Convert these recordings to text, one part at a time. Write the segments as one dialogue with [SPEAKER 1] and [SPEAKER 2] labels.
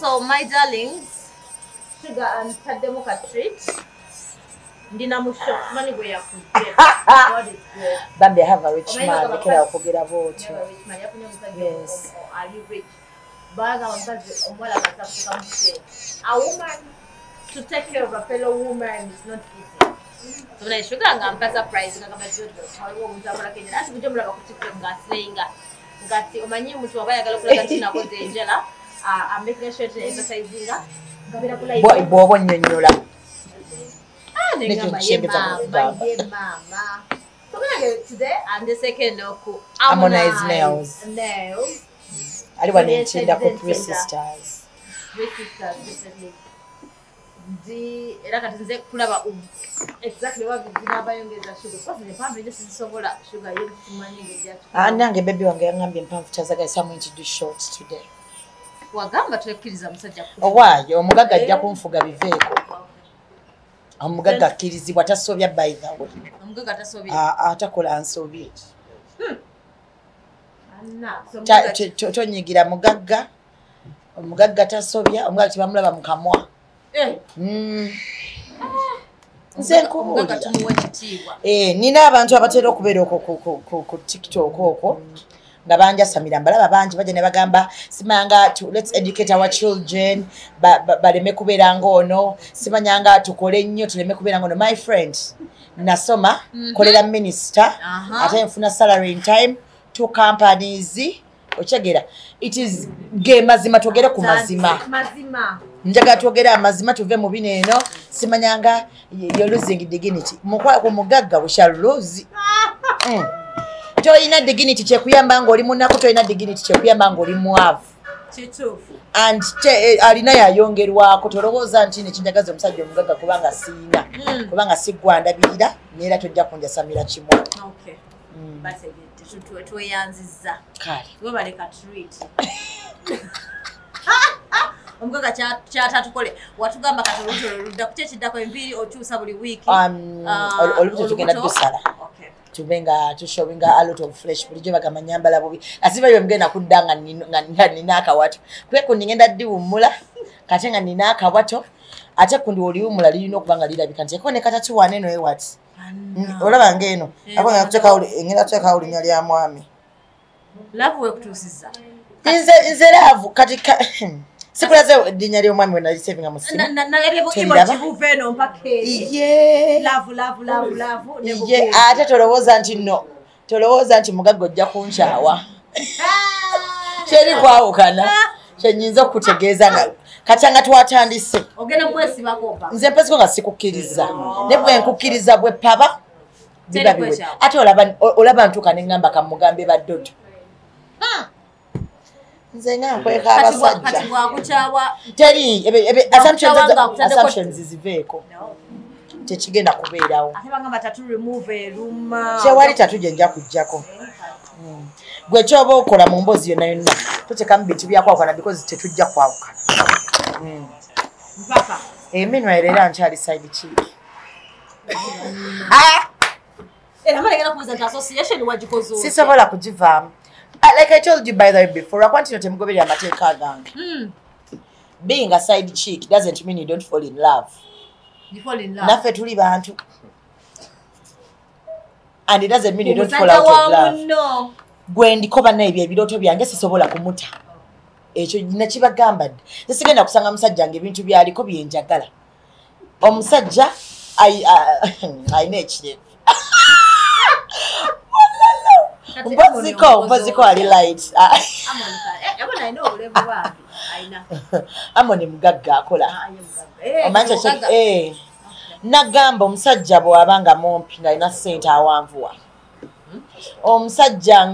[SPEAKER 1] So my darlings, sugar and tademoka treat. Ndina musho mani gwe yakuje. God is good.
[SPEAKER 2] Bambi, I have a rich man. Nikira okugera bwotyo.
[SPEAKER 1] Yes. Are you rich? Baga omukazi omwala katafuka muse. A woman to take care of a fellow woman is not easy. So when I sugar nga surprise nga kama jojo. Haliwo omuntu akola Kenya. Asi kujja mulaba ku TikTok nga slayinga. Ngati omanyi omuntu wabayagala okulaga nti nakoze enjala. I'm making sure to emphasizing nga ngabira kula
[SPEAKER 2] bwobo nnyonnyola.
[SPEAKER 1] Mama. So we're gonna get today and the second oku
[SPEAKER 2] Harmonize nails. Ali
[SPEAKER 1] So
[SPEAKER 2] wanenchenda ku Three Sisters.
[SPEAKER 1] Definitely. Era kati nze kulaba exactly what binabayongeza sugar. Because the family just sobola sugar yetu tumanyi ngejja.
[SPEAKER 2] Nange baby wange yangambye mpamvu chazaga someone to do shorts today.
[SPEAKER 1] Wagamba twekkiriza musajja ku.
[SPEAKER 2] Owaayo omugagga ajja kunfuga biveeko. Omugagga akkirizibwa tasobya by the way.
[SPEAKER 1] Omugagga tasobya.
[SPEAKER 2] Atakola nsobi. Tonyigira mugagga. Omugagga tasobya, omugagga tibamulaba mu kamwa. Nze nkubuulira. Nina abantu abatera okubeera ku TikTok okwo. Nga banjasamira mbalaba bangi bajja ne bagamba simanga let's educate our children baleme kubeera ng'ono simanyanga tukole nnyo tuleme kubeera ng'ono. My friend nasoma kolera minister ate nfuna salary in time, 2 companies ochegera. It is ge mazima togere ku mazima njaga twogere amazima tuve mu bino eno simanyanga you're losing dignity mukwa ku mugagga we shall lose. Toyina dignity kyekuyamba nga oli munaku, toyina dignity kyekuyamba nga oli mwavu.
[SPEAKER 1] Kituufu.
[SPEAKER 2] And alina yayongerwako tolowooza nti nekinjagaza omusajja omugagga kubanga siina kubanga siggwandabirira neera tojja kunjasamira kimwe.
[SPEAKER 1] Okay. Bategedde tweyanzizza.
[SPEAKER 2] Kale.
[SPEAKER 1] We baleka treat. Omugagga kyatatukole watugamba kati olutolo ludda ku kyekiddako enviiri okyusa buli wiiki.
[SPEAKER 2] Olubuto tugenda tusala. Tubenga tushowinga a lot of flesh bulijjo bagamba nyambala bubi asiba yo mgenda kuddanga nina akawato kwe kuningenda diwumula kate nga nina akawato ate kundi oliwumula lirina okubanga lirabika nti ekone katatu wane no ewat olaba ngeno ako nga kucheka uli ngenda kucheka uli nyali ya mwami
[SPEAKER 1] lavu we kutusiza
[SPEAKER 2] nze lavu katika sikulaze dinyali omwami we nali saving amusima
[SPEAKER 1] na yebo ibo chibuveno mpake lavu
[SPEAKER 2] ye ate tolowooza nti no tolowooza nti mugagga ojja kunchawa kyeri kwawukana kyenyinza okutegeeza nga kachanga twatandise
[SPEAKER 1] ogenda kwesiba kopa
[SPEAKER 2] nze mpesiko nga sikukkiriza ne bwe nkukkiriza bwe paba biba biwe ate olaba ntuuka ne ngamba kamugambe baddodo nze nga nkweka abasajja teri assumptions ziveeko tekigenda kubeerawo kyewali tatu gye nja kujjako gwe kyoba okola mu mboozi yonna yonna totekamu bintu byakwawukana because tetujja kwawukana eminwa era nkyali side cheek sisobola kugivaamu. Like I told you by the way before, I want you to temugobera amateeka gange. Being a side chick doesn't mean you don't fall in love.
[SPEAKER 1] You fall in love.
[SPEAKER 2] Naffe tuli bantu. And it doesn't mean you don't fall out of love.
[SPEAKER 1] No.
[SPEAKER 2] Gwe ndikoba naye ebirooto byange sisobola kumuta. Ekyo nakibagamba dde. Sigenda kusanga musajja nge ebintu byaliko byenjagala. Omusajja ayina ekirevu. Mboziko ali light. Amoni mugagga akola. Omanyi nagamba omusajja bw'abanga mumpi ng'alina ssente awanvuwa. Omusajja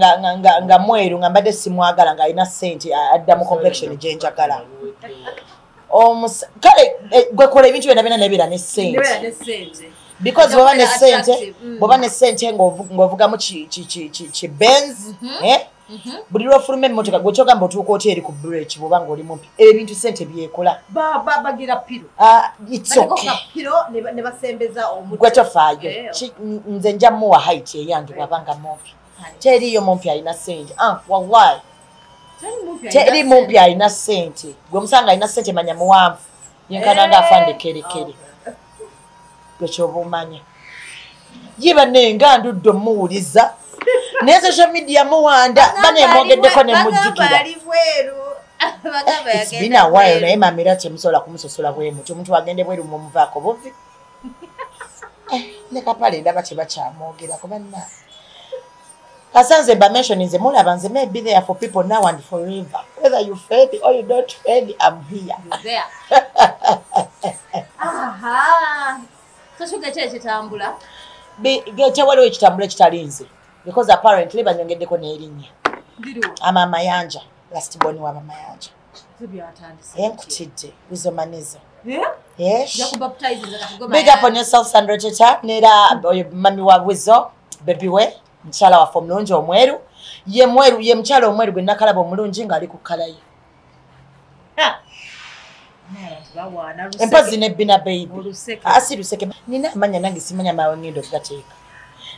[SPEAKER 2] nga mweru nga mbadde simwagala ng'alina ssente adda mu complexion gyenjagala. Kale gwe kola ebintu byonna byonna nebeera ne ssente. Because bw'oba ne ssente ng'ovugamu ki Benz, buli lw'ofuluma emmotoka gwe kyogamba otuuka oti eri ku break bw'oba ng'oli mumpi ebintu ssente byekola.
[SPEAKER 1] Bagira piro.
[SPEAKER 2] It's okay.
[SPEAKER 1] Ne basembeza omuti.
[SPEAKER 2] Gwe tofaayo. Nze nja muwa height eyange bw'abanga mumpi. Teriyo mumpi alina ssente. Wallahi. teri mumpi alina ssente gwe musanga alina ssente manya muwanvu yenkana ngaafande kerekere gwekyoba omanya ye banenga ndudde omuwuliza naye social media muwanda banemwogeddeko nemujjukira it's been a while naye mamira temusobola kumusosola bwe mutyo omuntu agende bweru mumuvaako buvi ne kapale ndaba tebakyamwogerako banna kasanze bamention nze mulaba nze may be there for people now and forever whether you fed or you don't fed I'm here
[SPEAKER 1] so shuga kitambula
[SPEAKER 2] waliwo ekitambula ekitalinze because apparently banyongeddeko n'erinnya amamayanja last born waba mayanja enkutidde wizomanizo yes big up on yourself Sandra Cheta nera mami wa wizo baby we mchala wa omulungi omweru ye mchala omweru gwe nakalaba omulungi ng'ali ku kala ye empozi nebbina baby asiluseke nina amanya nange simanya mawe ngendo gateeka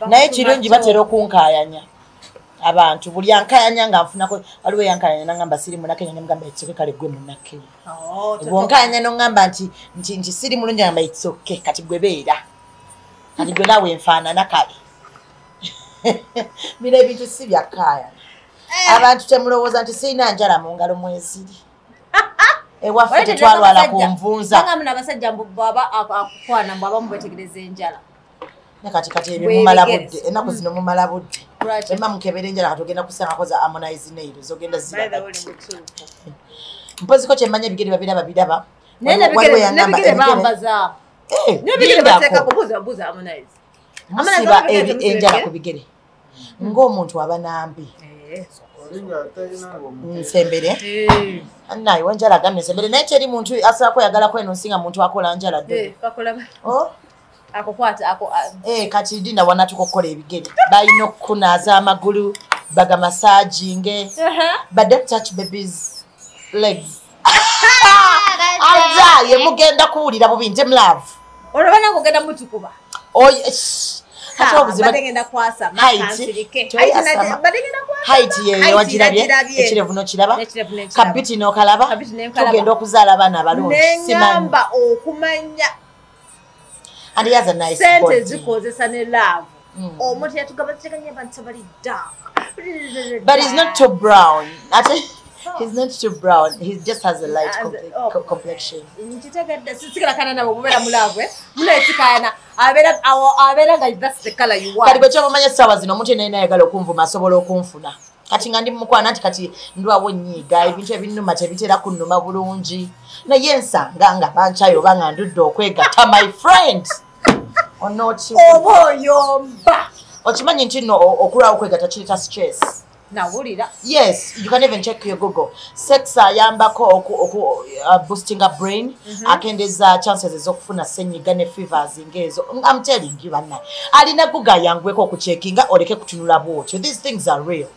[SPEAKER 2] naye kirungi batera okunkayanya abantu buli ankayanya nga nfunako waliwo yankayanya nangamba siri munakenya nemugamba ekitoke kale gwe munakenya bwonkayanya nongamba nti siri mulungi ngamba ekitoke kati gwe beera kati gwe nawe nfaanana kale bino ebintu si byakayana abantu temulowooza nti sirina njala mu ngalo mweziri ewaffe tetwalwala ku nvunza
[SPEAKER 1] abasajja bwaba akukwana bwaba mubwetegereza enjala
[SPEAKER 2] nakati ebyo mumala budde ennaku zino mumala budde ema mukebera enjala katogenda kusanga koza Harmonize nairo zogenda ziraba mpoziko kyemmanya ebigere babiraba biraba musiba enjala ku bigere ng'omuntu aba nambi nsembere naye wanjala agamye nsembere naye teri muntu asaako yagalako eno nsinga muntu akola njala ddole kati dina wanatukokola ebigere balina okukunaaza amagulu baga massaging but don't touch baby's legs aza ye mugenda kuwulira bubi nje mlove
[SPEAKER 1] olabana kugenda mutukuba
[SPEAKER 2] height ye wagirabye ekirevuno kiraba kabiti n'okalaba tugenda okuzaala abaana abalungi
[SPEAKER 1] simamba okumanya
[SPEAKER 2] and he has a nice
[SPEAKER 1] sente
[SPEAKER 2] body
[SPEAKER 1] zikozesa ne love omuntu yatugaba tekanye bantu bali dark
[SPEAKER 2] but he's not too brown he's not too brown he just has a light complexion
[SPEAKER 1] ntitegedde sisikira kana nabo bubera mulabwe muletikana abera nga that's the color you want
[SPEAKER 2] kati bwe kyomanya sawa zino omuntu yenna ayagala okunvuma asobola okunfuna kati nga ndi mukwana nti kati ndwawo nyiiga ebintu ebinnuma tebitera kunnuma bulungi naye nsanga nga bankyayo oba nga ndudde okwegatta my friend
[SPEAKER 1] oba oyomba
[SPEAKER 2] okimanyi nti nno okulwawo okwegatta kireta stress
[SPEAKER 1] nawulira
[SPEAKER 2] yes you can even check your Google sex ayambako boosting a brain akendeza chances ezokufuna senyiga ne fevers ngezo I'm telling you bana alina Google yangweko okucheckinga oleke kutunula bwotyo these things are real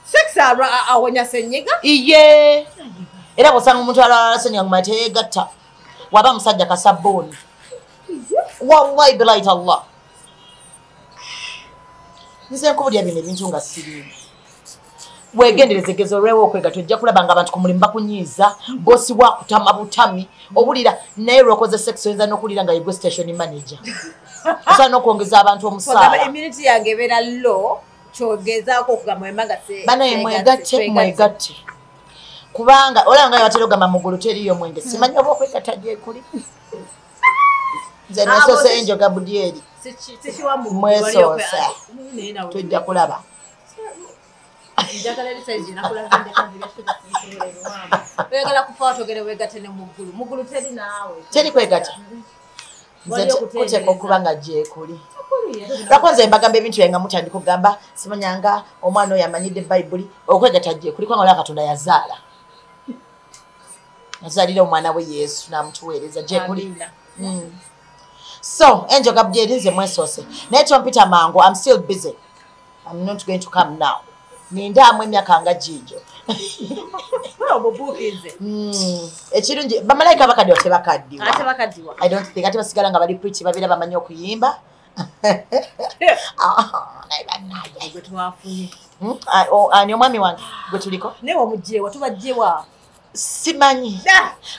[SPEAKER 1] sex awonya senyiga
[SPEAKER 2] iye era bosanga omuntu alala senyiga ngumate gatta waba musajja kasaboni wallahi billahi Allah nise nkubulya bino ebintu nga sirimu wegendereze gezo rewo kwega tojja kulaba nga abantu ku mulimu bakunyiiza bosi wa kutama butami obulira naye rokoze sex wenza nokulira nga yegwe station manager asa nokuongeza abantu omusala
[SPEAKER 1] immunity yange ebera low kyogezako okugamba emanga se
[SPEAKER 2] bana mwegatte kubanga olanga yatero gamba mugulu teriyo mwenge simanyi oba okwegatta gye kuli nze nesose enjo gabudieri mwesosa tujja kulaba
[SPEAKER 1] njagala lisaizi nakulabye ndekanje oyagala kufa togere wegatte ne mugulu teri naawe
[SPEAKER 2] teri kwegatta nze kuteeka okuba nga gye kuli lwakonze mbagamba ebintu byange mutandika okugamba simanyanga omwana oyo amanyidde bayibuli okwegatta gye kuli kwanga olwa Katonda yazaalira omwana we Yesu n'amutuweereza gye kuli so enjo gabudyeri nze mwesoose naye kyompita mangu I'm still busy I'm not going to come now nindamu emyaka nga gijo ekirungi bamalayika bakaddiwa tebakaddiwa I don't think ate basigala nga bali preach babira bamanyi okuyimba
[SPEAKER 1] gwe twafunye
[SPEAKER 2] ani omwami wange gwe tuliko
[SPEAKER 1] naye omugyewa tubajjewa
[SPEAKER 2] simanyi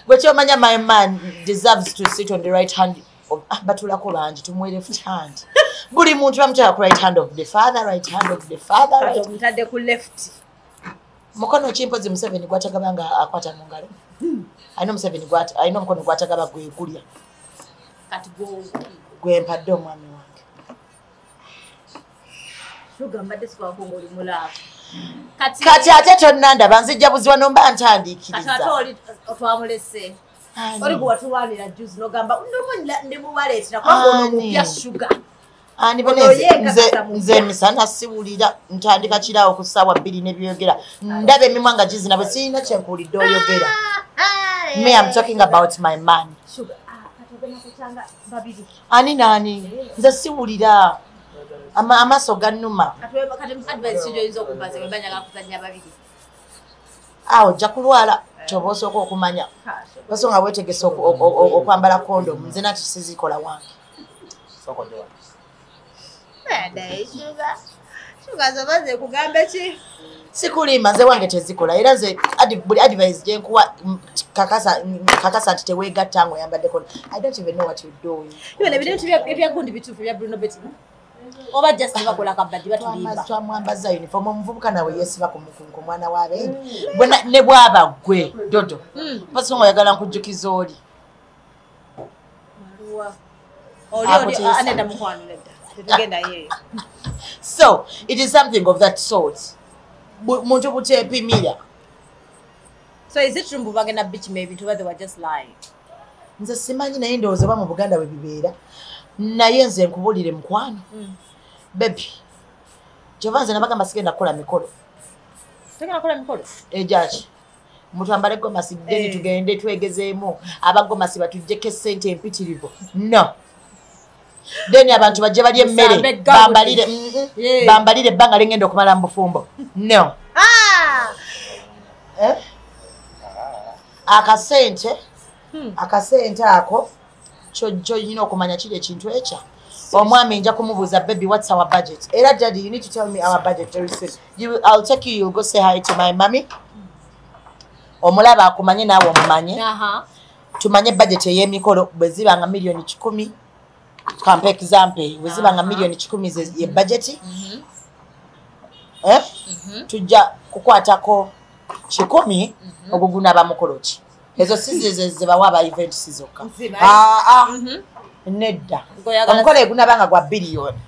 [SPEAKER 2] gwe kyomanya my man deserves to sit on the right hand of batulako bangi tumwe left hand buli muntu bamutera ku right hand of the father right hand of the father right
[SPEAKER 1] omutadde ku left
[SPEAKER 2] mukono kimpozi Museveni gwatagabanga akwata mu ngalo ayina Museveni ayina omukono gwatagaba gwe kulya
[SPEAKER 1] kati
[SPEAKER 2] gwe mpadde omwami wange
[SPEAKER 1] tugambadde sikwako oli mulaavu
[SPEAKER 2] kati ate tonnandaba nzijja buziwa nomba ntandikiriza
[SPEAKER 1] kati ate oli twamulese oli gwe watulwanira juzi nogamba ndi mubaleetera kubanga ono mupya shuga
[SPEAKER 2] ani nze emisana siwulira ntandika kiraawo ku ssaawa 2 n'ebyogera ndaba emimwa nga gizina bwe sirina kyenkuwulidde oyogera me I'm talking about my man ani naani nze siwulira amaaso gannuma awo ojja kulwala kyoba osooka okumanya baso nga weetegese okwambala kondomu nze nati sizikola wange
[SPEAKER 1] zobaze kugambe ki
[SPEAKER 2] sikulima nze wange tezikola era nze buli advice gyenkuwa kakasa nti teweegatta nga oyambadde kono I don't even know what you're doing
[SPEAKER 1] yona ebintu ebyagundi bituufu ebya Bruno Betty oba just bakola kabaddi batulimba
[SPEAKER 2] twamwambaza uniform omuvubuka nawe yeesiba ku mwana w'abeene ne bwaba gwe dodo pasi nga oyagala nkujjukiza oli
[SPEAKER 1] anenda mukwanula dda tetugenda yeeyo
[SPEAKER 2] so it is something of that sort muntu buteepimira
[SPEAKER 1] so is it true mbu bagenda bichima ebintu oba they were just lying
[SPEAKER 2] nze simanyi naye ndowooza oba mu Buganda bwe bibeera naye nze nkubulire mukwano bebi kyova nze nabagamba sigenda kukola mikolo
[SPEAKER 1] tegenda kukola mikolo
[SPEAKER 2] ejaki mutwambale gomasi deni tugende twegezeemu abagomasi batujjeko essente empitirivu no deni abantu bajje balye emmere bambalire ebbanga lengenda okumala mu bufumbo no akasente ako ky'olina okumanya kiri ekintu ekyo omwami nja kumubuuza baby what's our budget era daddy you need to tell me our budget very soon I'll take you'll go say hi to my mommy omulaba akumanye naawe omumanye tumanye budget ey'emikolo bwe ziba nga miliyoni 10 kampa example bwe ziba nga miliyoni 10 ye budget tujja kukwatako 10 ogugunaba mukolo ki ezo size bawa aba events zokka nedda omukolo egunabanga gwa biliyoni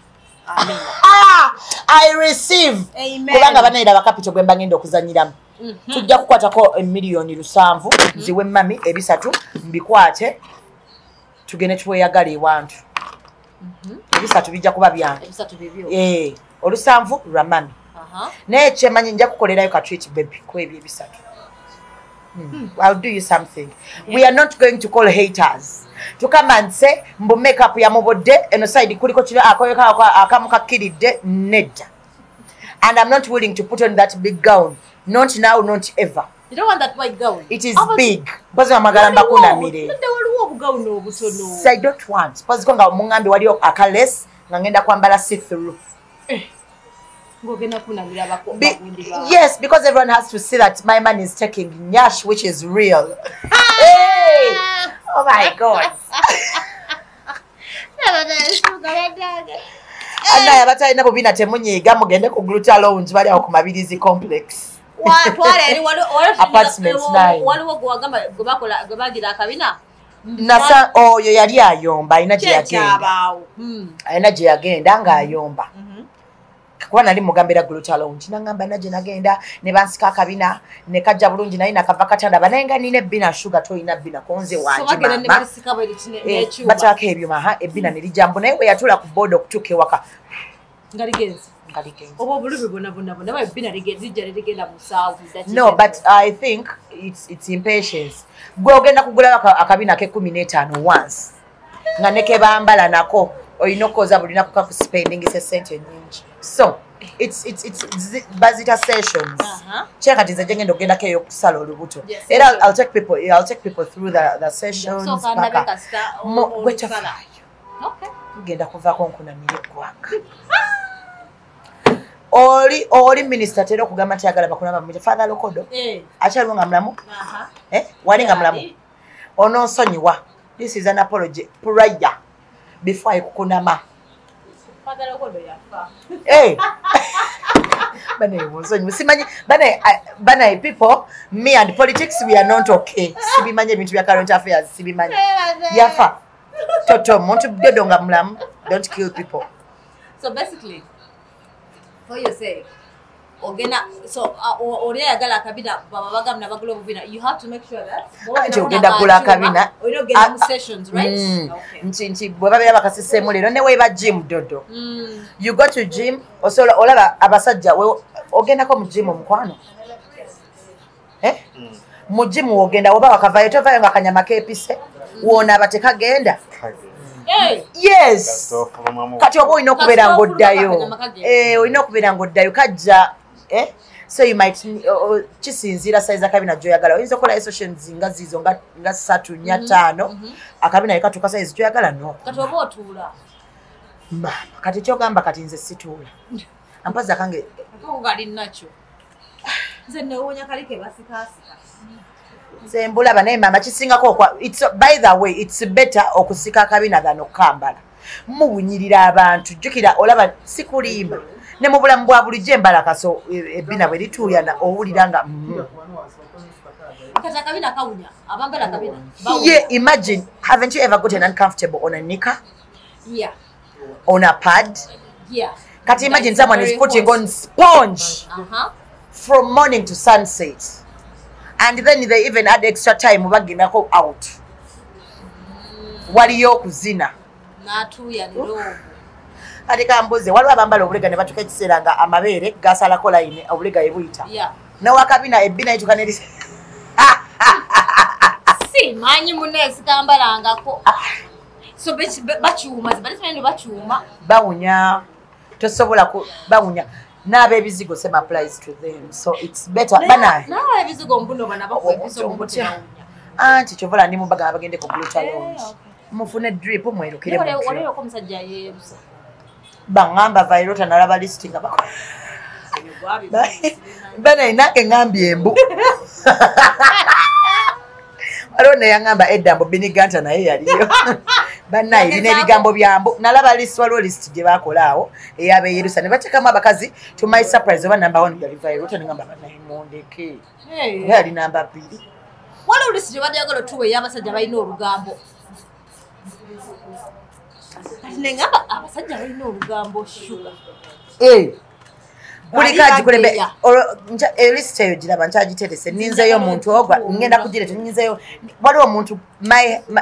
[SPEAKER 2] I receive kubanga banaira bakapito gwe mbangenda okuzanyiramu tujja kukwatako miliyoni 7 ziwe mami 3 mbikwate tugende tweyagala ewantu 3 bijja kuba byange olusanvu lwa mami naye kyemanyi nja kukolerayo katreat baby kwebyo 3 I'll do you something. We are not going to call haters to come and say mbu makeup ya mubodde eno side kuliko kira akoyeka akamu kakkiridde nedda. And I'm not willing to put on that big gown. Not now, not ever.
[SPEAKER 1] You don't want that white gown?
[SPEAKER 2] It is big. Bazo amagala mbakunamire. I don't want. Bazo nga mungambi waliyo akales nga ngenda kwambala see through. Yes, because everyone has to see that my man is taking nyash, which is real. Hey! Oh my God. Anaya batalina bubina temunyiga mugende ku Gluta Lounge bali awo ku Mabirizi complex. Apartment 9.
[SPEAKER 1] Waliwo gwagamba gwebagira akabina?
[SPEAKER 2] Nasa oyo yali ayomba ayina gye yagenda. Ayina gye yagenda nga ayomba. Kuba nali mugambira Gluta Lounge nangamba naje nagenda ne bansika akabina ne kajja bulungi naye nakava katanda banenga nine bina sugar toyina bina konze wanje mama bataka ebyo maha ebina nilijambo naye we yatula ku board okutuka ewaka
[SPEAKER 1] ngaligenzi obo bulubi bona ba bina ligenda musaawu.
[SPEAKER 2] No, but I think it's impatience. Gwe ogenda kugula akabina ke 15 once nga neke bambala nako oyina koza bulina kuka spending is sente nyingi. So it's bazita sessions. Check at nze ngendo genda keyo kusala olubuto. Era I'll take people through the sessions.
[SPEAKER 1] So
[SPEAKER 2] Okay. tugenda kuvaako nkunamire eggwanga oli minisita atera okugamba nti ayagala bakunaba mumite Father Lokodo akyaliwo nga mulamu wali nga mulamu ononsonyiwa. This is an apology prayer before I kukunama.
[SPEAKER 1] Father Lokodo yafa.
[SPEAKER 2] Bana people, me and politics, we are not okay. Sibimanye bintu bya current affairs, sibimanye. Yafa. Toto, muntu bdedonga mulamu, don't kill people.
[SPEAKER 1] So basically, for you say, ogena, so ori yagala kabina baba bagamna bagulo bubina, you have to make sure that
[SPEAKER 2] ogenda gula kabina
[SPEAKER 1] we don't get sessions, right?
[SPEAKER 2] Nchi bwebabera bakasisemu lero ne weba gym dodo. You go to gym osola olaba abasajja ogenda ko mu gym omukwano. Mu gym ogenda oba wakavayo tovayo nga kanyama kepise wona abateka genda. Yes. Kati obo ino kubera ngoddayo. Olina okubeera ngoddayo kajja so you might kisinzira size kabina joyagala. Oyinza okola sessions nga zizo nga 3 4 5 akabina yakatuka size joyagala no.
[SPEAKER 1] Kati obo otula.
[SPEAKER 2] Kati kyogamba kati nze situula. Ampaza kange
[SPEAKER 1] ngali nacho. Nze newonya kalike basikasika.
[SPEAKER 2] Zembula banaye mama kisingako kwa by the way it's better okusika kabina than okambala. Mubunyirira abantu jukira olaba sikulimba. Ne mu bulamu bwa bulijje mbalaka so ebina bwe lituyana owuliranga
[SPEAKER 1] kata kabina kawunya abambala kabina
[SPEAKER 2] yeah, imagine haven't you ever gotten uncomfortable on a knicker?
[SPEAKER 1] Yeah.
[SPEAKER 2] On a pad?
[SPEAKER 1] Yeah.
[SPEAKER 2] Kati imagine someone is putting on sponge from morning to sunset and then they even add extra time baginako out waliyo kuzina
[SPEAKER 1] natuya nilo
[SPEAKER 2] Adika mbuze waliwo abambala obulega ne batuka ekiseera nga amabeere gasalako line obulega ebuyita nowakabina ebbina etukaneri
[SPEAKER 1] si manyi munesi kambalangako so bakyuma zibalisimanyi bakyuma
[SPEAKER 2] bawunya tosobola bawunya n'abebizigo same applies to them so it's better
[SPEAKER 1] n'abebizigo mbuno bana bakwebizo mbuno
[SPEAKER 2] anti chovola ndi mubaga abagende ku glue lounge mufune drip mwerukire
[SPEAKER 1] waliyo ko musajja yerusa
[SPEAKER 2] bangamba vairota nalaba listing abako bana inake ngambye embu alone yangamba eddambo biniganta naye yaliyo bana ibine bigambo byambu nalaba list waliwo list gye bakolaawo eyabe yerusa ne batekamu abakazi to my surprise oba number 1 yali vairota ngamba bana imondeke yali number 2
[SPEAKER 1] waliwo list gye badagala tuwe y'abasajja balina olugambo Nengaba abasajja balina olugambo sugar.
[SPEAKER 2] Kulikaji kulembe list eyo giraba nkyagiterese ninzeyo omuntu ogwa ngenda kugireta ninzeyo waliwo omuntu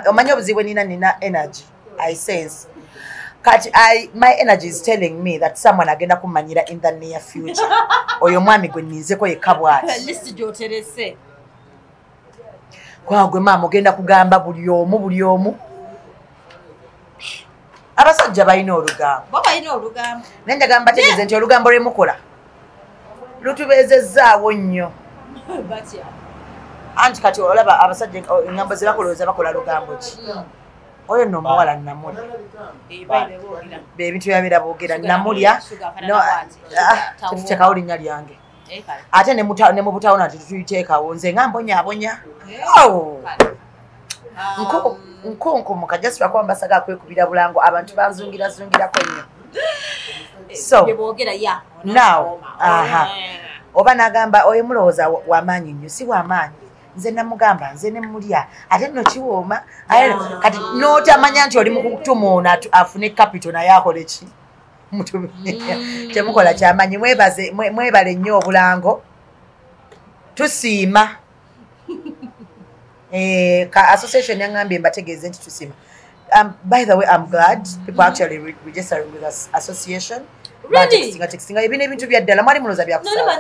[SPEAKER 2] omanyi obuzibu nina energy I sense kati my energy is telling me that someone agenda kumanyira in the near future oyo mwami gwe ninzeko yekabwati
[SPEAKER 1] list gyoterese
[SPEAKER 2] kwagwe mama ogenda kugamba buli omu abasajja balina
[SPEAKER 1] olugambo
[SPEAKER 2] nenja gamba tegeze nti olugambo lwemukola lutubeezezzaawo nnyo anti kati olaba abasajja engambo ze bakola lugambo ki oyo nno omuwala namulya ebintu byabeera boogera namulya tetuteekawo linnya lyange ate ne mu butawona nti tutuyiteekawo nze nga mbonyaabonya nkonko mukajasira kwa mbasaga kwekubira bulango abantu banzungirako nnyo so now oba nagamba oyo mulowooza wamaanyi nnyo si wamaanyi nze namugamba nze nemulya ate nno kiwooma kati notamanya nti oli mukutuma ono afune capital naye akole ki temukola kyamanyi mwebale nnyo obulango tusiima ka association yangambye mbategeeze nti tusiima by the way I'm glad people actually registering with us association textinga ebina ebintu bya ddala mwali muloza byakusala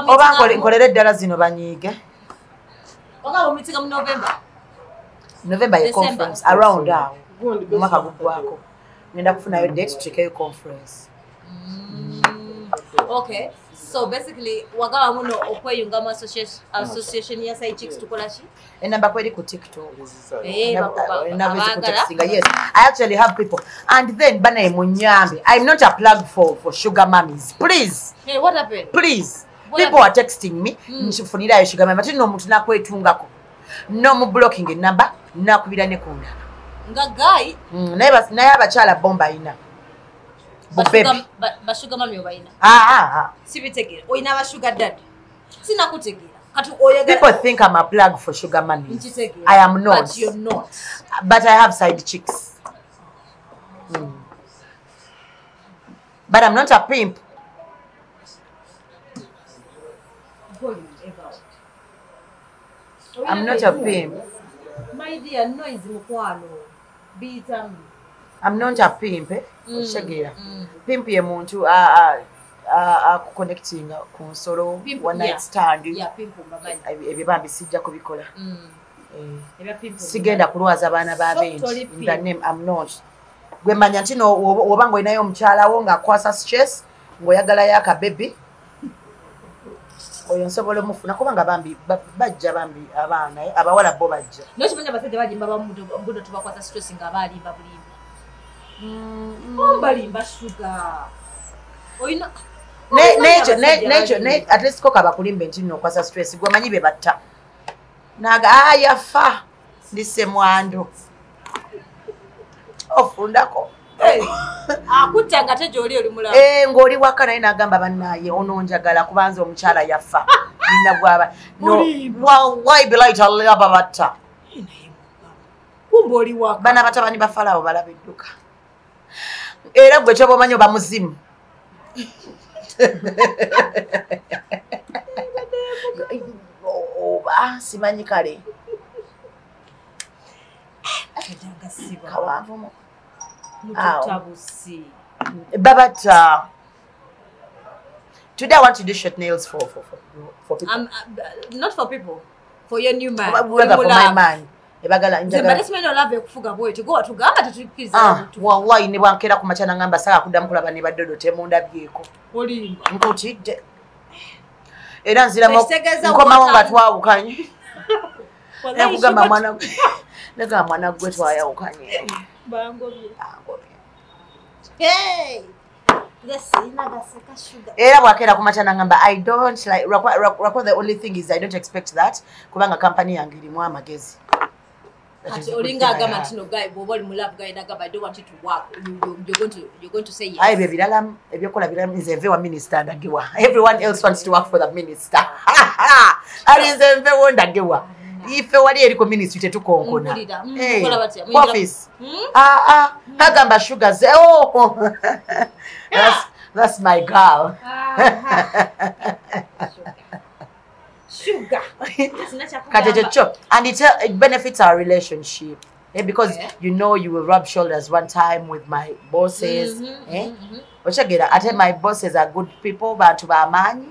[SPEAKER 2] oba nkolera eddala zino banyiige November ye conference around awo omwaka guggwako ngenda kufunayo date tutekeyo conference
[SPEAKER 1] So basically wagaba muno okweyunga mu association ya side chicks tukola chi
[SPEAKER 2] enamba kweli ku TikTok
[SPEAKER 1] yes
[SPEAKER 2] I actually have people and then bana munyambe I'm not a plug for sugar mummies please
[SPEAKER 1] hey what happened
[SPEAKER 2] please people are texting me nchifunira yo sugar mummy no muntu nakwetungako no mu blocking enamba nakubira ne kunda
[SPEAKER 1] nga guy
[SPEAKER 2] naye abachala bomba ina
[SPEAKER 1] ba sugar mummy obaina sibitegera oina ba sugar daddy sina kutegera kati oyagala
[SPEAKER 2] people think I'm a plug for sugar mummy I am not
[SPEAKER 1] but you're not
[SPEAKER 2] but I have side chicks but I'm not a pimp I'm not a pimp
[SPEAKER 1] my dear noise mukwano bitam
[SPEAKER 2] I'm not a pimp shagera pimp ye muntu connecting ku nsolo one night stand
[SPEAKER 1] pimp mbamanyi
[SPEAKER 2] ebyo bambi sijja kubikola sigenda kulwaza abaana b'abenji in the name I'm not gwe manya ntino oba ngo inayo omukyala wo ng'akwasa stress ng'oyagala yaka baby oyo nsobola omufuna kubanga bambi bajja bambi abaana abawala bo bajja
[SPEAKER 1] nokimanya abasajja bagimba bamubudo tubakwasa stress nga balimba bulimba balimba sugar oyina
[SPEAKER 2] ne at least ko kaba kulimba ntino okwasa stress gwe manyi be batta naga yafa ndise mwando ofundako
[SPEAKER 1] akutanga tejoli oli mulaba
[SPEAKER 2] ngoli waka naye nagamba bannaye ononjagala kubanza omukyala yafa nina gwaba no wallahi bilaita laba batta
[SPEAKER 1] kumbe oli waka
[SPEAKER 2] bana batabani ba Farao balabidduka era gwe kyoba omanyi oba muzimu oba simanyi kale kawanvumu babata today I want to do short nails for people
[SPEAKER 1] not for people for your new man
[SPEAKER 2] for my man ebagala
[SPEAKER 1] njagala but this man love okufuga boy to go tugamba tutukiza
[SPEAKER 2] wallahi ne bankera ku machana ngamba saka kuddamu kulaba ne badodo temonda byeko
[SPEAKER 1] olimba
[SPEAKER 2] nkotidde era nzira nkoma wanga twawukanye nekugamba mwana nega mwana gwe twayawukanye
[SPEAKER 1] bangobye hey
[SPEAKER 2] era bwakera ku machana ngamba I don't like rakwa the only thing is I don't expect that kubanga company yange irimu amagezi
[SPEAKER 1] ati olinga agama tino guy boboli mu love guy nagamba I don't want you to work you're going to say yes
[SPEAKER 2] ayi bebirala ebyokola biramu nze nve wa minister ndagewa everyone else wants to work for the minister ali nze nve wondagewa ife wali eriko ministry tetukonkona office agamba sugar ze that's my girl
[SPEAKER 1] sugar
[SPEAKER 2] kajejecho and it benefits our relationship because you know you will rub shoulders one time with my bosses ochagera ate my bosses are good people bantu bamanyi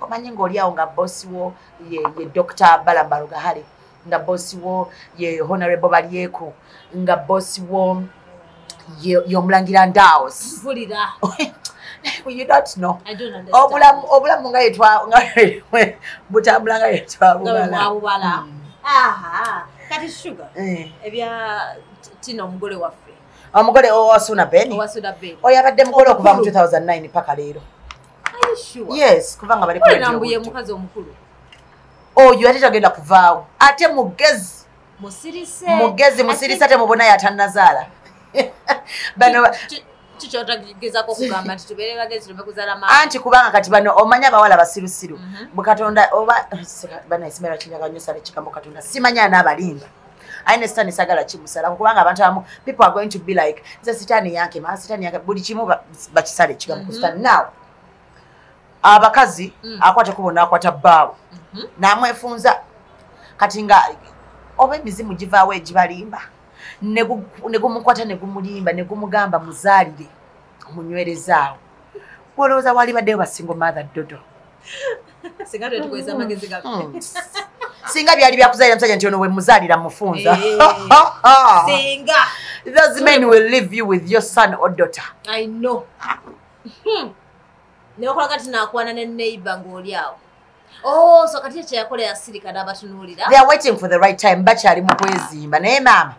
[SPEAKER 2] omanyi ngoli awo nga boss wo ye Dr. Balambaro Gahari nga boss wo ye Honorable Balieko nga boss wo ye Omulangira Ndaos
[SPEAKER 1] vulira
[SPEAKER 2] well, you don't know.
[SPEAKER 1] I don't understand.
[SPEAKER 2] Obulamu nga yetwa butambula nga yetwa
[SPEAKER 1] bubala. Aha. Kati sugar. Ebya tino omugole waffe.
[SPEAKER 2] Omugole owasuna Beni.
[SPEAKER 1] Owasuna Beni.
[SPEAKER 2] Oyabadde mugole okuva mu 2009 paka leero.
[SPEAKER 1] Are you sure?
[SPEAKER 2] Yes, kubanga bali
[SPEAKER 1] kwa nambuye mukazi omukulu.
[SPEAKER 2] Oyo ate tagenda kuvaawo. Ate mugezi. Musirise ate mubona yatannazaala. Bano
[SPEAKER 1] chichotagezako kugamba nti tubere bagezi tumekuzala ma
[SPEAKER 2] anti kubanga kati bano omanya abawala basirusiru bukatonda oba bana isimera kinyaga nyosa le chikambo katonda simanya n'abalimba aine sitani sagala kimusala kubanga abantu abamu people are going to be like nze sitani yake ma sitani yake buli kimu bakisale chikambo kusitani now abakazi akwate kubona akwata bawo namwefunza kati nga oba emizimu givaawo egibalimba negumukwata negumulimba negumugamba muzaalire omunywerezaawo olowooza wali baddeyo basingo mother dodo singa byali byakuzaalira musajja nti ono we muzaalira mufunza those men will leave you with your son or daughter.
[SPEAKER 1] I know. ne bakola kati nakwana ne neighbor ng'oli awo. Oh, so kati kyeyakola yasirika n'abatunuulira.
[SPEAKER 2] They are waiting for the right time. Bakyali mu kwezimba naye maama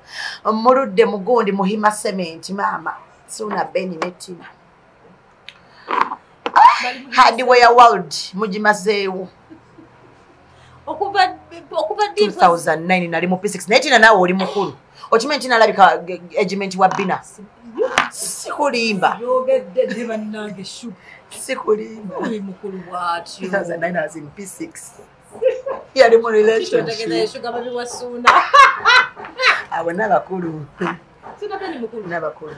[SPEAKER 2] muludde mugundi muhima cement maama suna Beni ne Tina. Hardware World mugimazeewo.
[SPEAKER 1] Okuva
[SPEAKER 2] 2009 nali mu P6 naye Tina naawe oli mukulu. Okimanyi Tina alabika egiment wa Bina. Sikulimba.
[SPEAKER 1] Yogedde ne bannange shu.
[SPEAKER 2] Sikulimba.
[SPEAKER 1] Oli mukulu bw'atyo.
[SPEAKER 2] 2009 I was in P6. Yali mu relationship.
[SPEAKER 1] Shuga babi wa Suna.
[SPEAKER 2] Abo n'abakulu.
[SPEAKER 1] Suna bani mukulu.
[SPEAKER 2] N'abakulu.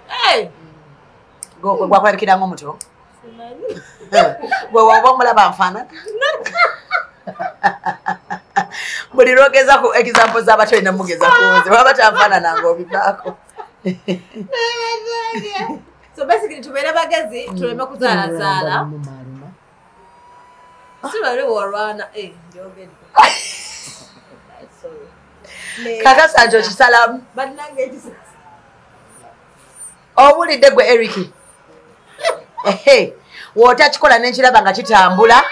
[SPEAKER 1] Hey!
[SPEAKER 2] Gwakwabikira ng'omuto? Gwe waba omulaba nfaanana? Buli lwogeza ku example z'abato olina mugeza kuwoze baba tanfaanana ng'obivaako.
[SPEAKER 1] So basically tubeera bagezi tuleme kuzaalazaala. Si bali wolwana njogedde.
[SPEAKER 2] Kakasa nti okisalamu.
[SPEAKER 1] Bannange ekisala.
[SPEAKER 2] Owulidde gwe Eric. Wootakikola n'ekiraba nga kitambula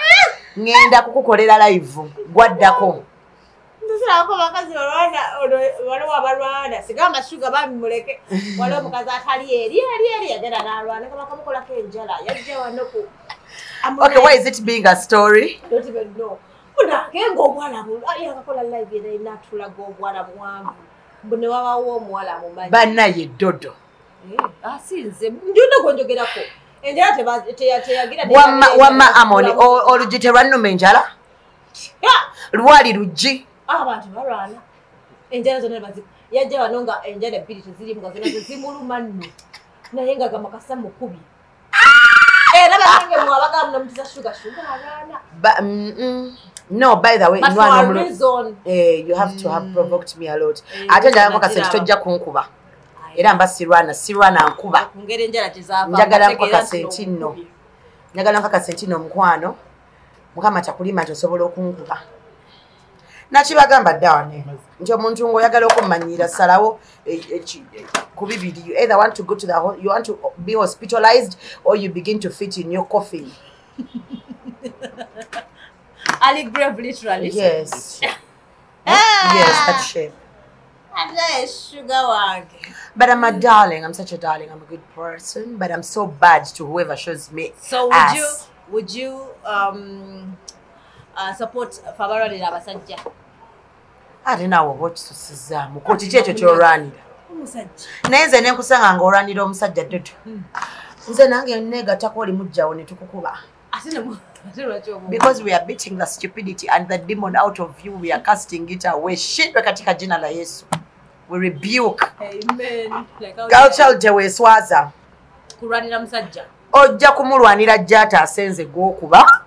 [SPEAKER 2] ngenda kukukolera live gwaddako.
[SPEAKER 1] Ndisirako bakazi waliwo abalwana sigamba shuga bamuleke waliwo omukazi atali eri yagenda n'alwana nga bakamukolako enjala yajja wano ku.
[SPEAKER 2] Okay, why is it being a story?
[SPEAKER 1] Don't even know. Munange ng'obwalamu yakakola live era inatulaga obwalamu wangu mbune wabawo omuwala mumanyi.
[SPEAKER 2] Bannaye Dodo.
[SPEAKER 1] Asinze njunda gwenjogerako enjala teyagira
[SPEAKER 2] wamma Amoni olugi terwannuma enjala lwali luggi
[SPEAKER 1] abantu balwana enjala zonna bazibu yajja wano nga enjala ebbiri tezirimu nga zonna zimuluma nno naye nga gamakasa mukubi era banange mwabaga munomutiza shuga alwana.
[SPEAKER 2] No, by the way,
[SPEAKER 1] but for a reason,
[SPEAKER 2] you have to have provoked me a lot. Ate njagala kasente tojja kunkuba. Era mba sirwana nkuba.
[SPEAKER 1] Ngere njala tezava.
[SPEAKER 2] Njagala nkaka senti nno. Njagala nkaka senti nno mukwano. Mukama takulima nti osobola okunkuba. Nakibagamba ddawane. Nti omuntu ng'oyagala okummanyira salawo ku bibiri. You either want to go to you want to be hospitalized or you begin to fit in your coffin.
[SPEAKER 1] Ali grave literally.
[SPEAKER 2] Yes. Yes, that's shape.
[SPEAKER 1] Sugar wag.
[SPEAKER 2] But I'm a darling. I'm such a darling. I'm a good person. But I'm so bad to whoever shows me.
[SPEAKER 1] So would you support Fabara de Abasajja?
[SPEAKER 2] I don't know what to say. Mukoti checho chorwanira. Naye nze nenkusanga ng'olwanira omusajja Dodo. Nze nange nneega takoli mujjawo ne tukukuba. Because we are beating the stupidity and the demon out of you, we are casting it away. Shindwe katika jina la Yesu. We rebuke.
[SPEAKER 1] Amen.
[SPEAKER 2] Girl tewe swaza.
[SPEAKER 1] Kurwanira musajja.
[SPEAKER 2] Ojja kumulwanira jata asenze gwokuba.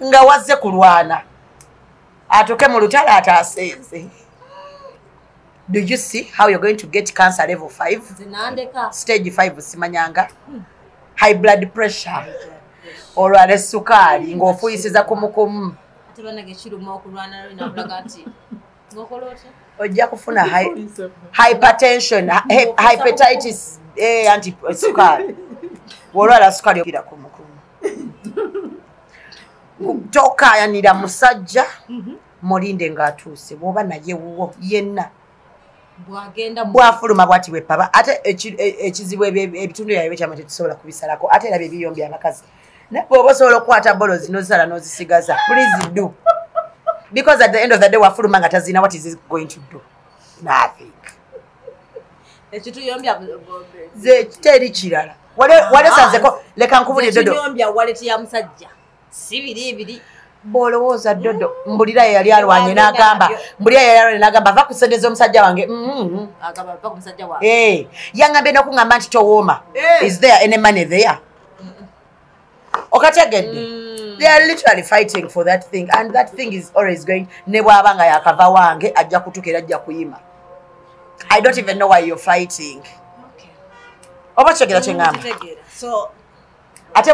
[SPEAKER 2] Nga wazze kulwana. Atoke mu lutala atasenze. Do you see how you're going to get cancer level 5?
[SPEAKER 1] Zinandeka.
[SPEAKER 2] Stage 5 simanyanga. High blood pressure. Olwala sukali ng'ofuyisiza kumukumu.
[SPEAKER 1] Ate banage kiruma okulwana lwe nakulaga nti ng'okoloote.
[SPEAKER 2] Ojja kufuna hypertension, hepatitis anti sukali. Olwala sukali okira kumukumu. Tokayanira musajja mulinde ng'atuuse bw'oba naye wuwo yenna. Bwafuluma bwati bwepaba ate ekizibu ebitundu byawe eby'ekyama tetusobola kubisalako ate era bebiyombi amakazi naye bw'oba osobola okukwata bolo zinozisala n'ozisigaza please do because at the end of the day wafuluma nga tazina what is it going to do nothing ze teri kirala walesanzeko leka nkubulire Dodo
[SPEAKER 1] ekituyombya waleti ya musajja si biri
[SPEAKER 2] bolowooza Dodo mbulira yali alwanye n'agamba va kusendeza omusajja wange
[SPEAKER 1] agamba omusajja wange
[SPEAKER 2] yangambye n'okungamba nti towooma is there any money there okategedde they are literally fighting for that thing and that thing is always going ne bw'aba nga yakava wange ajja kutukira ajja kuyima I don't even know why you're fighting oba kitegera kyengamba ate